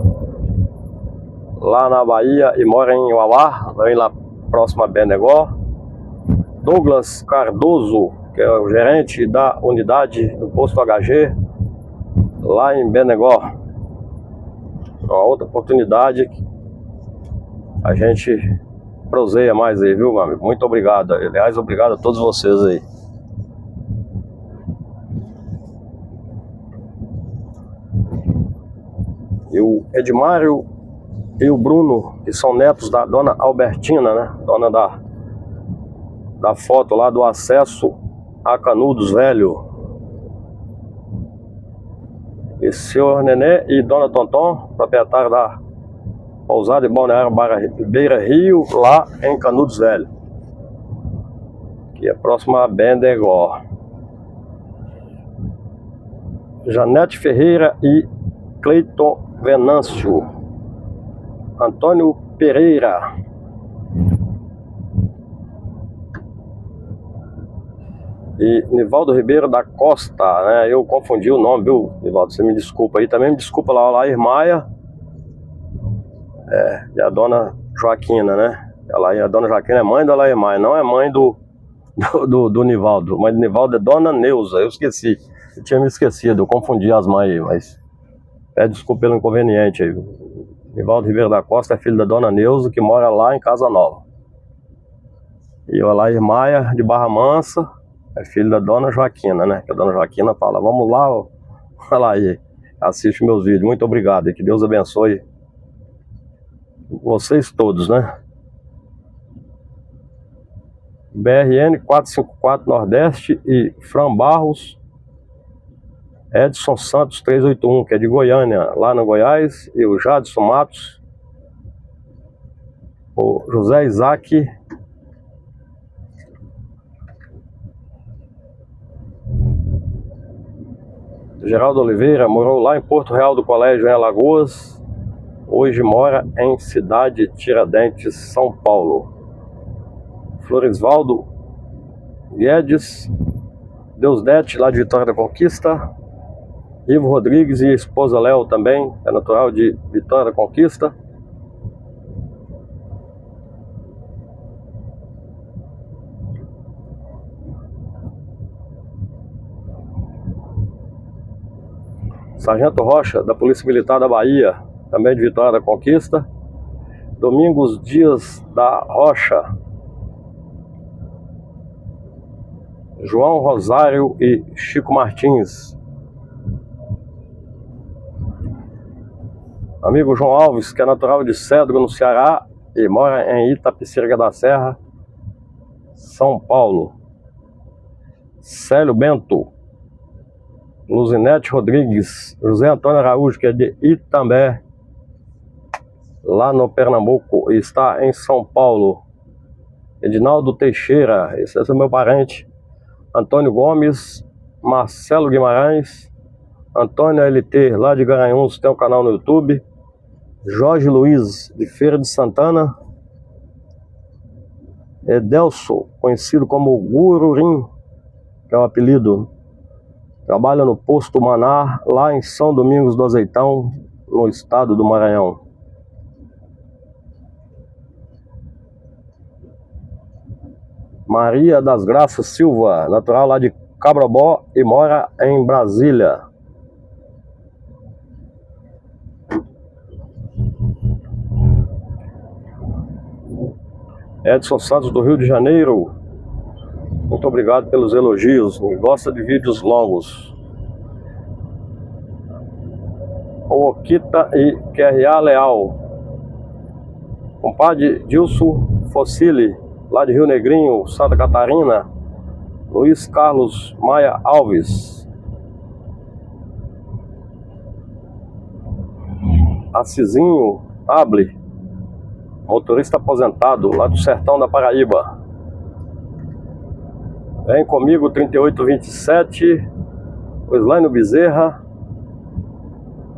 lá na Bahia, e mora em Uauá, também lá próximo a Benegó. Douglas Cardoso, que é o gerente da unidade do posto HG, lá em Benegó. Uma outra oportunidade, a gente proseia mais aí, viu, meu amigo? Muito obrigado. Aliás, obrigado a todos vocês aí. E o Edmário e o Bruno, que são netos da dona Albertina, né? Dona da foto lá do acesso a Canudos Velho. E senhor Nenê e dona Tonton, proprietário da pousada e balneário Beira Rio, lá em Canudos Velho. que é próximo a Bendegó. Janete Ferreira e Cleiton Venâncio. Antônio Pereira. E Nivaldo Ribeiro da Costa, né? Eu confundi o nome, viu, Nivaldo? Você me desculpa aí. Também me desculpa lá, Alair Maia. E a dona Joaquina, né? A dona Joaquina é mãe do Alair Maia, não é mãe do Nivaldo. Mãe do Nivaldo é dona Neuza. Eu esqueci. Eu tinha me esquecido, eu confundi as mães aí, mas pede desculpa pelo inconveniente aí. Nivaldo Ribeiro da Costa é filho da dona Neuza, que mora lá em Casa Nova. E o Alair Maia, de Barra Mansa, é filho da dona Joaquina, né? Que a dona Joaquina fala, vamos lá, olha lá aí, assiste meus vídeos. Muito obrigado e que Deus abençoe vocês todos, né? BRN 454 Nordeste e Fran Barros, Edson Santos 381, que é de Goiânia, lá no Goiás, e o Jadson Matos, o José Isaac, Geraldo Oliveira, morou lá em Porto Real do Colégio, em Alagoas, hoje mora em Cidade Tiradentes, São Paulo. Floresvaldo Guedes, Deusdete, lá de Vitória da Conquista. Ivo Rodrigues e a esposa Léo também, é natural de Vitória da Conquista. Sargento Rocha, da Polícia Militar da Bahia, também de Vitória da Conquista. Domingos Dias da Rocha. João Rosário e Chico Martins. Amigo João Alves, que é natural de Cedro, no Ceará, e mora em Itapecerica da Serra, São Paulo. Célio Bento. Luzinete Rodrigues. José Antônio Araújo, que é de Itambé, lá no Pernambuco, e está em São Paulo. Edinaldo Teixeira, esse é meu parente. Antônio Gomes, Marcelo Guimarães, Antônio LT, lá de Garanhuns, tem um canal no YouTube. Jorge Luiz, de Feira de Santana. Edelso, conhecido como Gururim, que é o apelido. Trabalha no Posto Manar, lá em São Domingos do Azeitão, no estado do Maranhão. Maria das Graças Silva, natural lá de Cabrobó e mora em Brasília. Edson Santos, do Rio de Janeiro, muito obrigado pelos elogios, gosta de vídeos longos. Okita e QRA Leal. Compadre Dilson Fossili, lá de Rio Negrinho, Santa Catarina. Luiz Carlos Maia Alves. Acizinho Able, motorista aposentado, lá do sertão da Paraíba. Vem comigo, 3827, o Islaino Bezerra,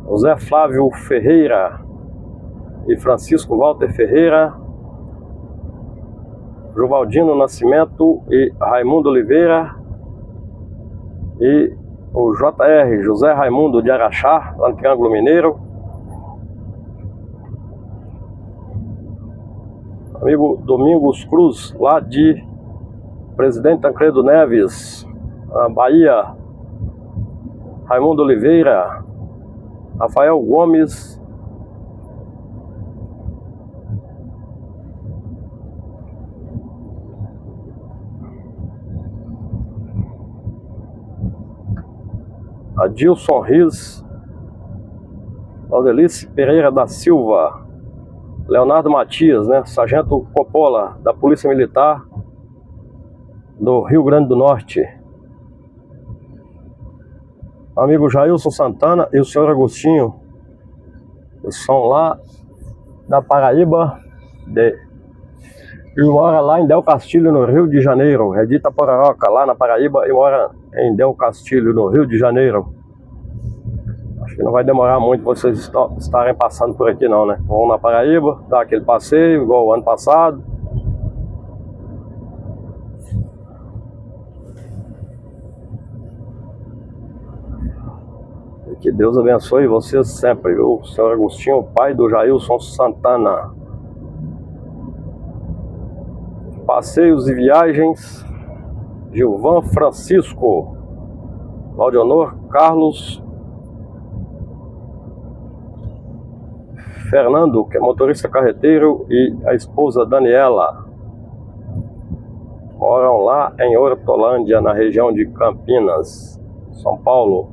José Flávio Ferreira e Francisco Walter Ferreira, Jovaldino Nascimento e Raimundo Oliveira, e o JR, José Raimundo de Araxá, lá no Triângulo Mineiro. Amigo Domingos Cruz, lá de Presidente Tancredo Neves, na Bahia. Raimundo Oliveira, Rafael Gomes, Adilson Riz, Valdelice Pereira da Silva, Leonardo Matias, né? Sargento Coppola, da Polícia Militar do Rio Grande do Norte. Amigo Jailson Santana e o senhor Agostinho, que são lá da Paraíba, de E mora lá em Del Castilho, no Rio de Janeiro. É de Itapororoca, lá na Paraíba, e mora em Del Castilho, no Rio de Janeiro. Acho que não vai demorar muito vocês estarem passando por aqui não, né? Vão na Paraíba, dar aquele passeio, igual o ano passado. E que Deus abençoe vocês sempre, viu? Senhor Agostinho, pai do Jailson Santana. Passeios e viagens, Gilvan Francisco, Claudionor Carlos Fernando, que é motorista carreteiro, e a esposa Daniela. Moram lá em Hortolândia, na região de Campinas, São Paulo.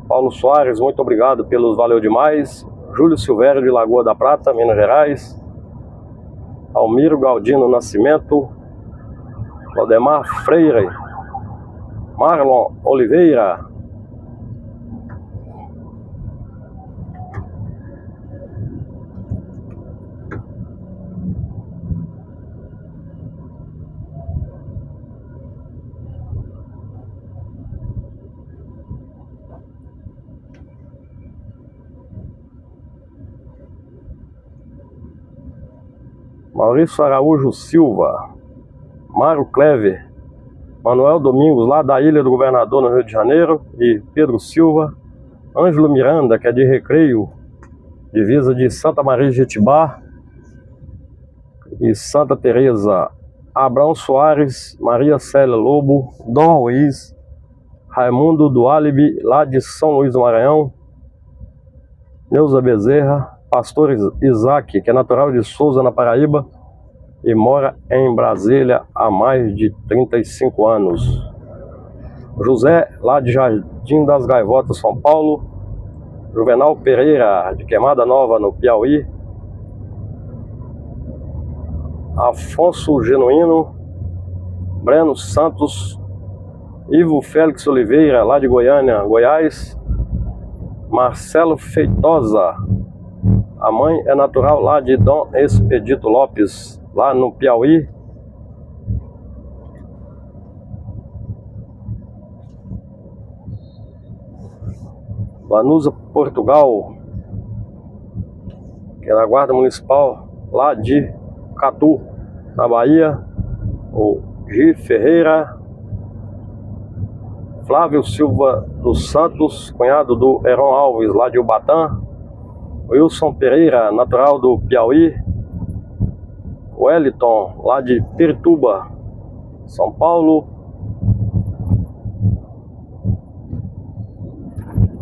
Paulo Soares, muito obrigado pelos valeu demais. Júlio Silvério, de Lagoa da Prata, Minas Gerais. Almiro Galdino Nascimento, Valdemar Freire, Marlon Oliveira, Maurício Araújo Silva, Mário Clever, Manuel Domingos, lá da Ilha do Governador, no Rio de Janeiro, e Pedro Silva, Ângelo Miranda, que é de Recreio, divisa de Santa Maria de Jetibá, e Santa Teresa, Abrão Soares, Maria Célia Lobo, Dom Luiz, Raimundo do Alibi, lá de São Luís do Maranhão, Neuza Bezerra, Pastor Isaac, que é natural de Souza, na Paraíba, e mora em Brasília há mais de 35 anos. José, lá de Jardim das Gaivotas, São Paulo. Juvenal Pereira, de Queimada Nova, no Piauí. Afonso Genuíno, Breno Santos, Ivo Félix Oliveira, lá de Goiânia, Goiás. Marcelo Feitosa, a mãe é natural lá de Dom Expedito Lopes, lá no Piauí. Vanusa Portugal, que é da Guarda Municipal, lá de Catu, na Bahia. O Gi Ferreira, Flávio Silva dos Santos, cunhado do Heron Alves, lá de Ubatã. Wilson Pereira, natural do Piauí. Wellington, lá de Pirituba, São Paulo.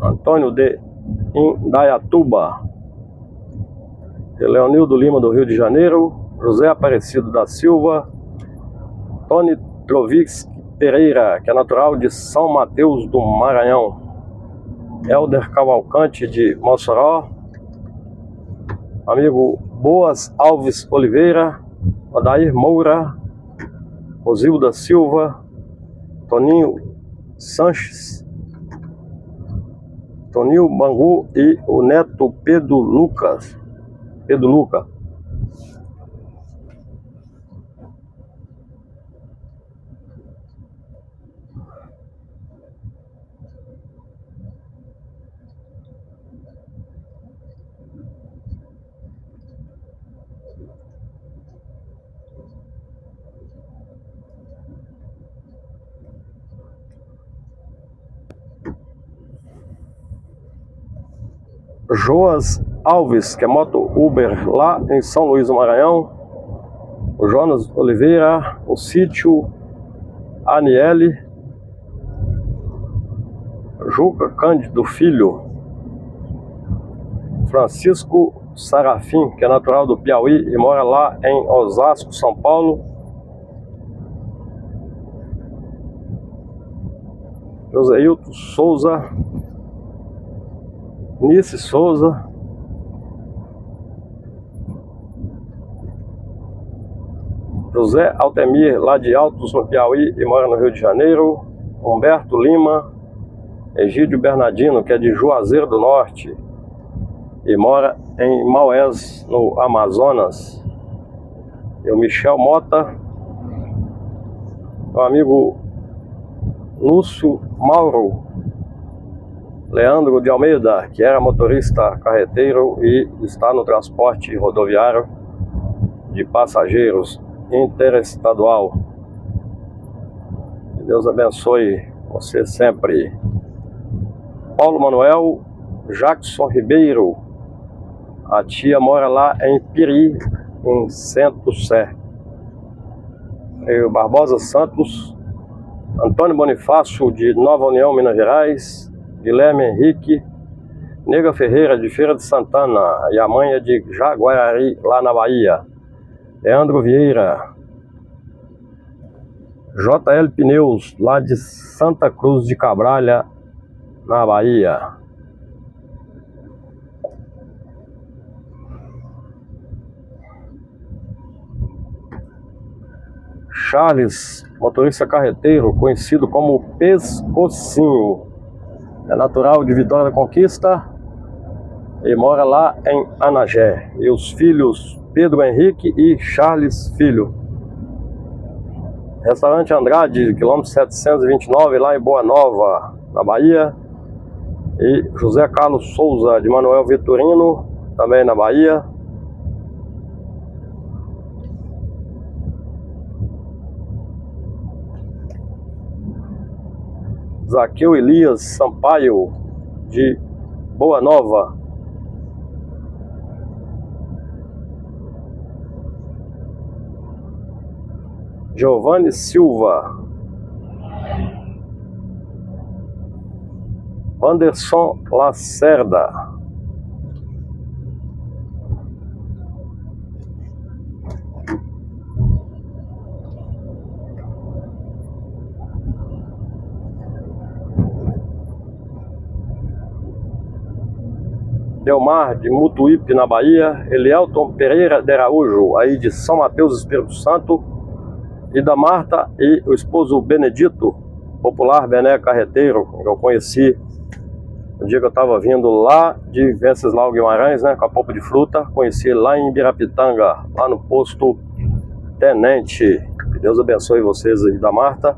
Antônio de Indaiatuba. Leonildo Lima, do Rio de Janeiro. José Aparecido da Silva. Tony Trovics Pereira, que é natural de São Mateus do Maranhão. Helder Cavalcante, de Mossoró. Amigo Boas Alves Oliveira, Adair Moura, Rosilda Silva, Toninho Sanches, Toninho Bangu e o neto Pedro Luca. Joas Alves, que é moto Uber lá em São Luís do Maranhão. O Jonas Oliveira, o Sítio Aniele, Juca Cândido Filho, Francisco Sarafim, que é natural do Piauí e mora lá em Osasco, São Paulo. Joséilton Souza, Nice Souza, José Altemir, lá de Altos, no Piauí e mora no Rio de Janeiro. Humberto Lima, Egídio Bernardino, que é de Juazeiro do Norte e mora em Maués, no Amazonas. e o Michel Mota, o amigo Lúcio Mauro, Leandro de Almeida, que era motorista carreteiro e está no transporte rodoviário de passageiros interestadual. Que Deus abençoe você sempre. Paulo Manuel Jackson Ribeiro, a tia mora lá em Piri, em Centro-Sé. E o Barbosa Santos, Antônio Bonifácio de Nova União, Minas Gerais, Guilherme Henrique, Nega Ferreira de Feira de Santana e a mãe é de Jaguarari, lá na Bahia. Leandro Vieira, JL Pneus, lá de Santa Cruz de Cabralha, na Bahia. Charles, motorista carreteiro, conhecido como Pescocinho, é natural de Vitória da Conquista e mora lá em Anagé. E os filhos Pedro Henrique e Charles Filho. Restaurante Andrade, quilômetro 729, lá em Boa Nova, na Bahia. E José Carlos Souza, de Manuel Vitorino, também na Bahia. Zaqueu Elias Sampaio, de Boa Nova. Giovanni Silva. Anderson Lacerda. Delmar, de Mutuípe, na Bahia. Elielton Pereira de Araújo, aí de São Mateus, Espírito Santo. E da Marta e o esposo Benedito, popular Bené Carreteiro, que eu conheci no dia que eu estava vindo lá de Venceslau Guimarães, né, com a polpa de fruta. Conheci lá em Ibirapitanga, lá no posto Tenente. Que Deus abençoe vocês aí da Marta.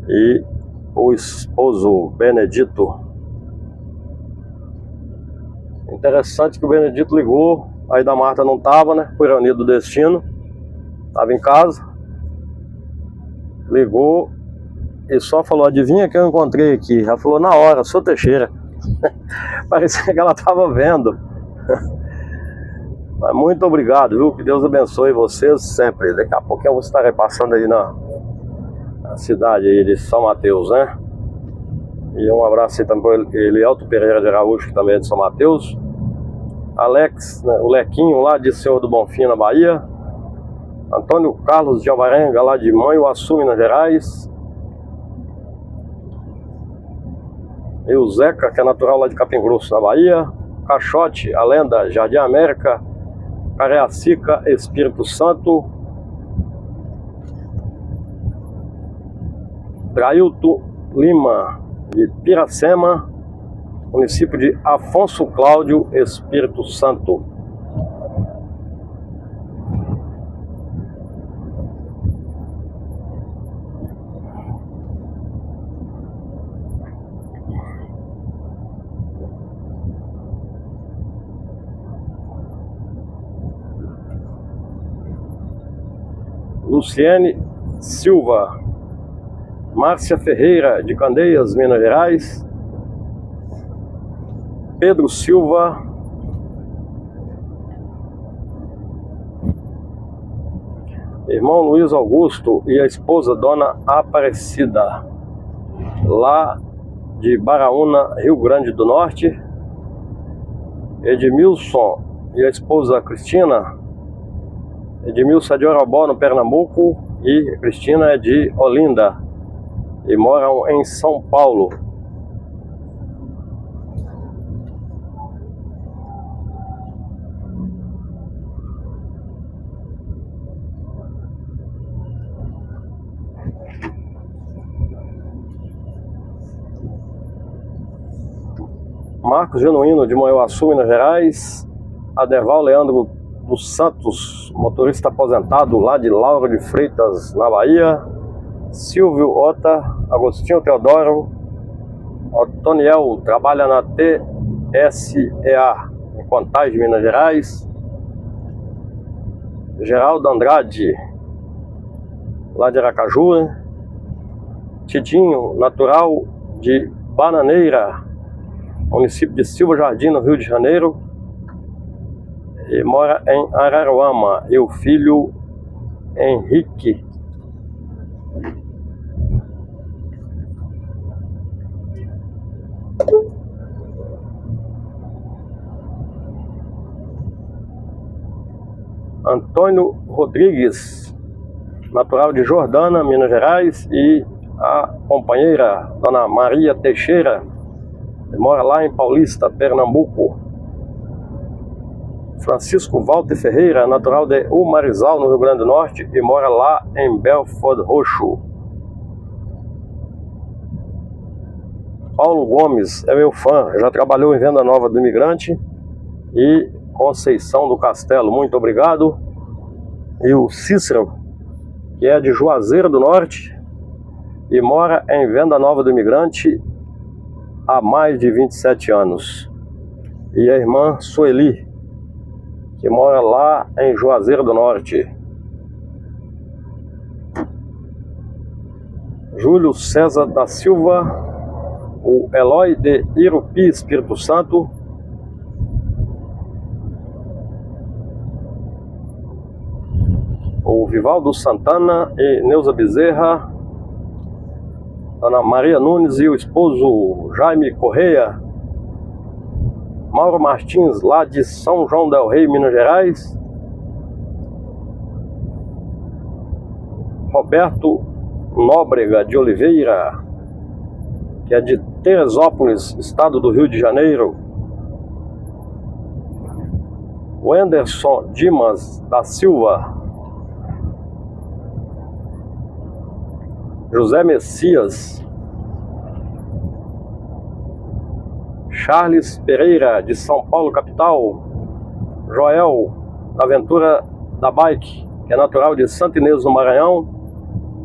E o esposo Benedito. Interessante que o Benedito ligou, aí da Marta não estava, né, por ironia do destino. Estava em casa, ligou e só falou: adivinha que eu encontrei aqui? Ela falou na hora: sou Teixeira. Parecia que ela estava vendo. Mas muito obrigado, viu? Que Deus abençoe vocês sempre. Daqui a pouco eu estarei passando aí na cidade aí de São Mateus, né? E um abraço aí também para Elielton Pereira de Araújo, que também é de São Mateus. Alex, né, o Lequinho, lá de Senhor do Bonfim, na Bahia. Antônio Carlos de Alvarenga, lá de Manhuaçu, Minas Gerais. E o Zeca, que é natural lá de Capim Grosso, na Bahia. Caixote, a lenda, Jardim América, Cariacica, Espírito Santo. Trailton Lima, de Piracema, município de Afonso Cláudio, Espírito Santo. Luciene Silva, Márcia Ferreira, de Candeias, Minas Gerais. Pedro Silva, irmão Luiz Augusto e a esposa Dona Aparecida, lá de Baraúna, Rio Grande do Norte. Edmilson e a esposa Cristina. Edmilson é de Orobó, no Pernambuco, e a Cristina é de Olinda e moram em São Paulo. Marcos Genuíno, de Manhuaçu, Minas Gerais. Adeval Leandro dos Santos, motorista aposentado lá de Lauro de Freitas, na Bahia. Silvio Ota, Agostinho Teodoro, Otoniel, trabalha na TSEA, em Contagem, Minas Gerais. Geraldo Andrade, lá de Aracaju. Tidinho, natural de Bananeira, município de Silva Jardim, no Rio de Janeiro, e mora em Araruama. E o filho Henrique. Antônio Rodrigues, natural de Jordana, Minas Gerais, e a companheira, Dona Maria Teixeira, mora lá em Paulista, Pernambuco. Francisco Walter Ferreira, natural de Umarizal, no Rio Grande do Norte, e mora lá em Belford Roxo. Paulo Gomes é meu fã, já trabalhou em Venda Nova do Imigrante e Conceição do Castelo, muito obrigado. E o Cícero, que é de Juazeiro do Norte e mora em Venda Nova do Imigrante há mais de 27 anos. E a irmã Sueli, que mora lá em Juazeiro do Norte. Júlio César da Silva, o Eloy de Irupi, Espírito Santo. O Vivaldo Santana e Neuza Bezerra, Ana Maria Nunes e o esposo Jaime Correia. Mauro Martins, lá de São João del Rei, Minas Gerais. Roberto Nóbrega de Oliveira, que é de Teresópolis, estado do Rio de Janeiro. Wenderson Dimas da Silva. José Messias. Charles Pereira, de São Paulo, capital. Joel Aventura da Bike, que é natural de Santa Inês do Maranhão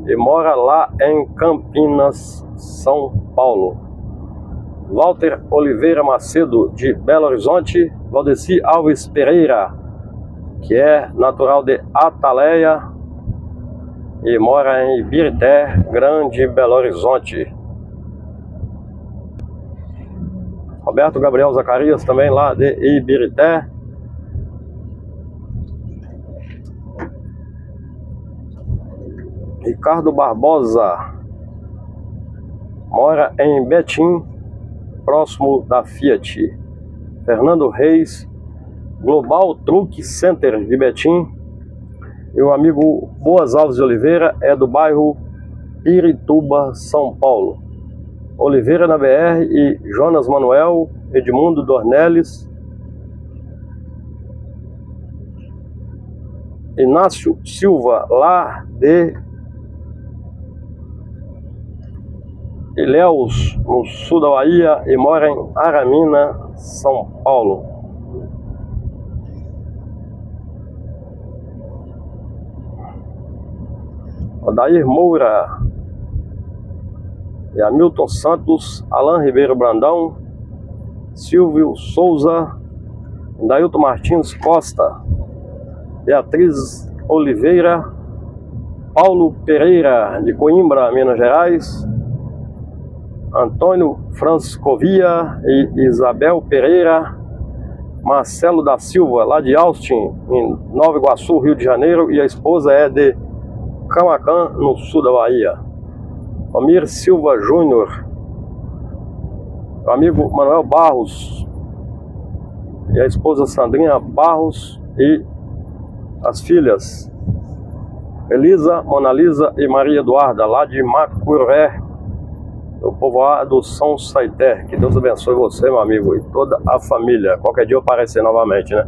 e mora lá em Campinas, São Paulo. Walter Oliveira Macedo, de Belo Horizonte. Valdeci Alves Pereira, que é natural de Ataleia e mora em Ibirité, Grande Belo Horizonte. Roberto Gabriel Zacarias, também lá de Ibirité. Ricardo Barbosa, mora em Betim, próximo da Fiat. Fernando Reis, Global Truck Center de Betim. E o amigo Boas Alves de Oliveira é do bairro Pirituba, São Paulo. Oliveira na BR e Jonas Manuel, Edmundo Dornelles. Inácio Silva, lá de Ilhéus, no sul da Bahia, e mora em Aramina, São Paulo. Odair Moura e Hamilton Santos, Alain Ribeiro Brandão, Silvio Souza, Dailton Martins Costa, Beatriz Oliveira, Paulo Pereira, de Coimbra, Minas Gerais, Antônio Francovia e Isabel Pereira, Marcelo da Silva, lá de Austin, em Nova Iguaçu, Rio de Janeiro, e a esposa é de Camacan, no sul da Bahia. Amir Silva Júnior, amigo Manuel Barros e a esposa Sandrinha Barros e as filhas Elisa, Monalisa e Maria Eduarda, lá de Macuré, do povoado São Saité. Que Deus abençoe você, meu amigo, e toda a família. Qualquer dia eu aparecer novamente, né?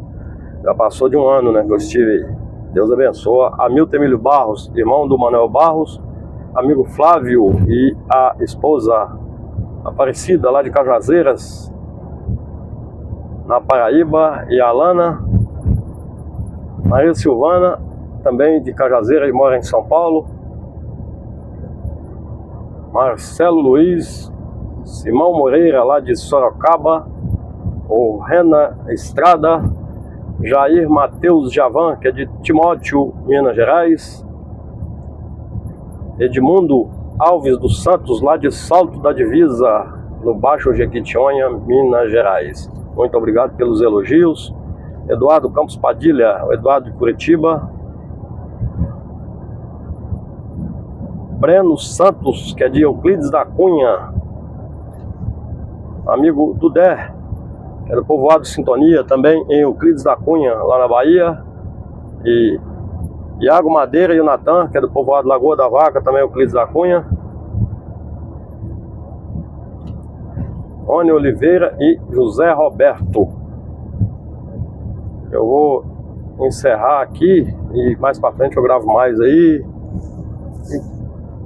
Já passou de um ano, né, que eu estive aí. Deus abençoe. Hamilton Emílio Barros, irmão do Manuel Barros, amigo Flávio e a esposa Aparecida, lá de Cajazeiras, na Paraíba, e a Alana, Maria Silvana, também de Cajazeira, e mora em São Paulo. Marcelo Luiz, Simão Moreira, lá de Sorocaba. O Rena Estrada, Jair Matheus Javan, que é de Timóteo, Minas Gerais. Edmundo Alves dos Santos, lá de Salto da Divisa, no Baixo Jequitinhonha, Minas Gerais. Muito obrigado pelos elogios. Eduardo Campos Padilha, o Eduardo de Curitiba. Breno Santos, que é de Euclides da Cunha. Amigo Dudé, que é do povoado Sintonia, também em Euclides da Cunha, lá na Bahia. E Iago Madeira e o Natan, que é do povoado Lagoa da Vaca, também em Euclides da Cunha. Rony Oliveira e José Roberto. Eu vou encerrar aqui e mais pra frente eu gravo mais aí.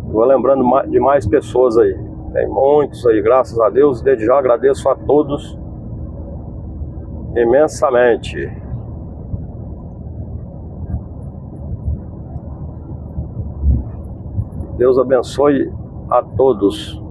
Vou lembrando de mais pessoas aí. Tem muitos aí, graças a Deus. Desde já agradeço a todos imensamente. Deus abençoe a todos.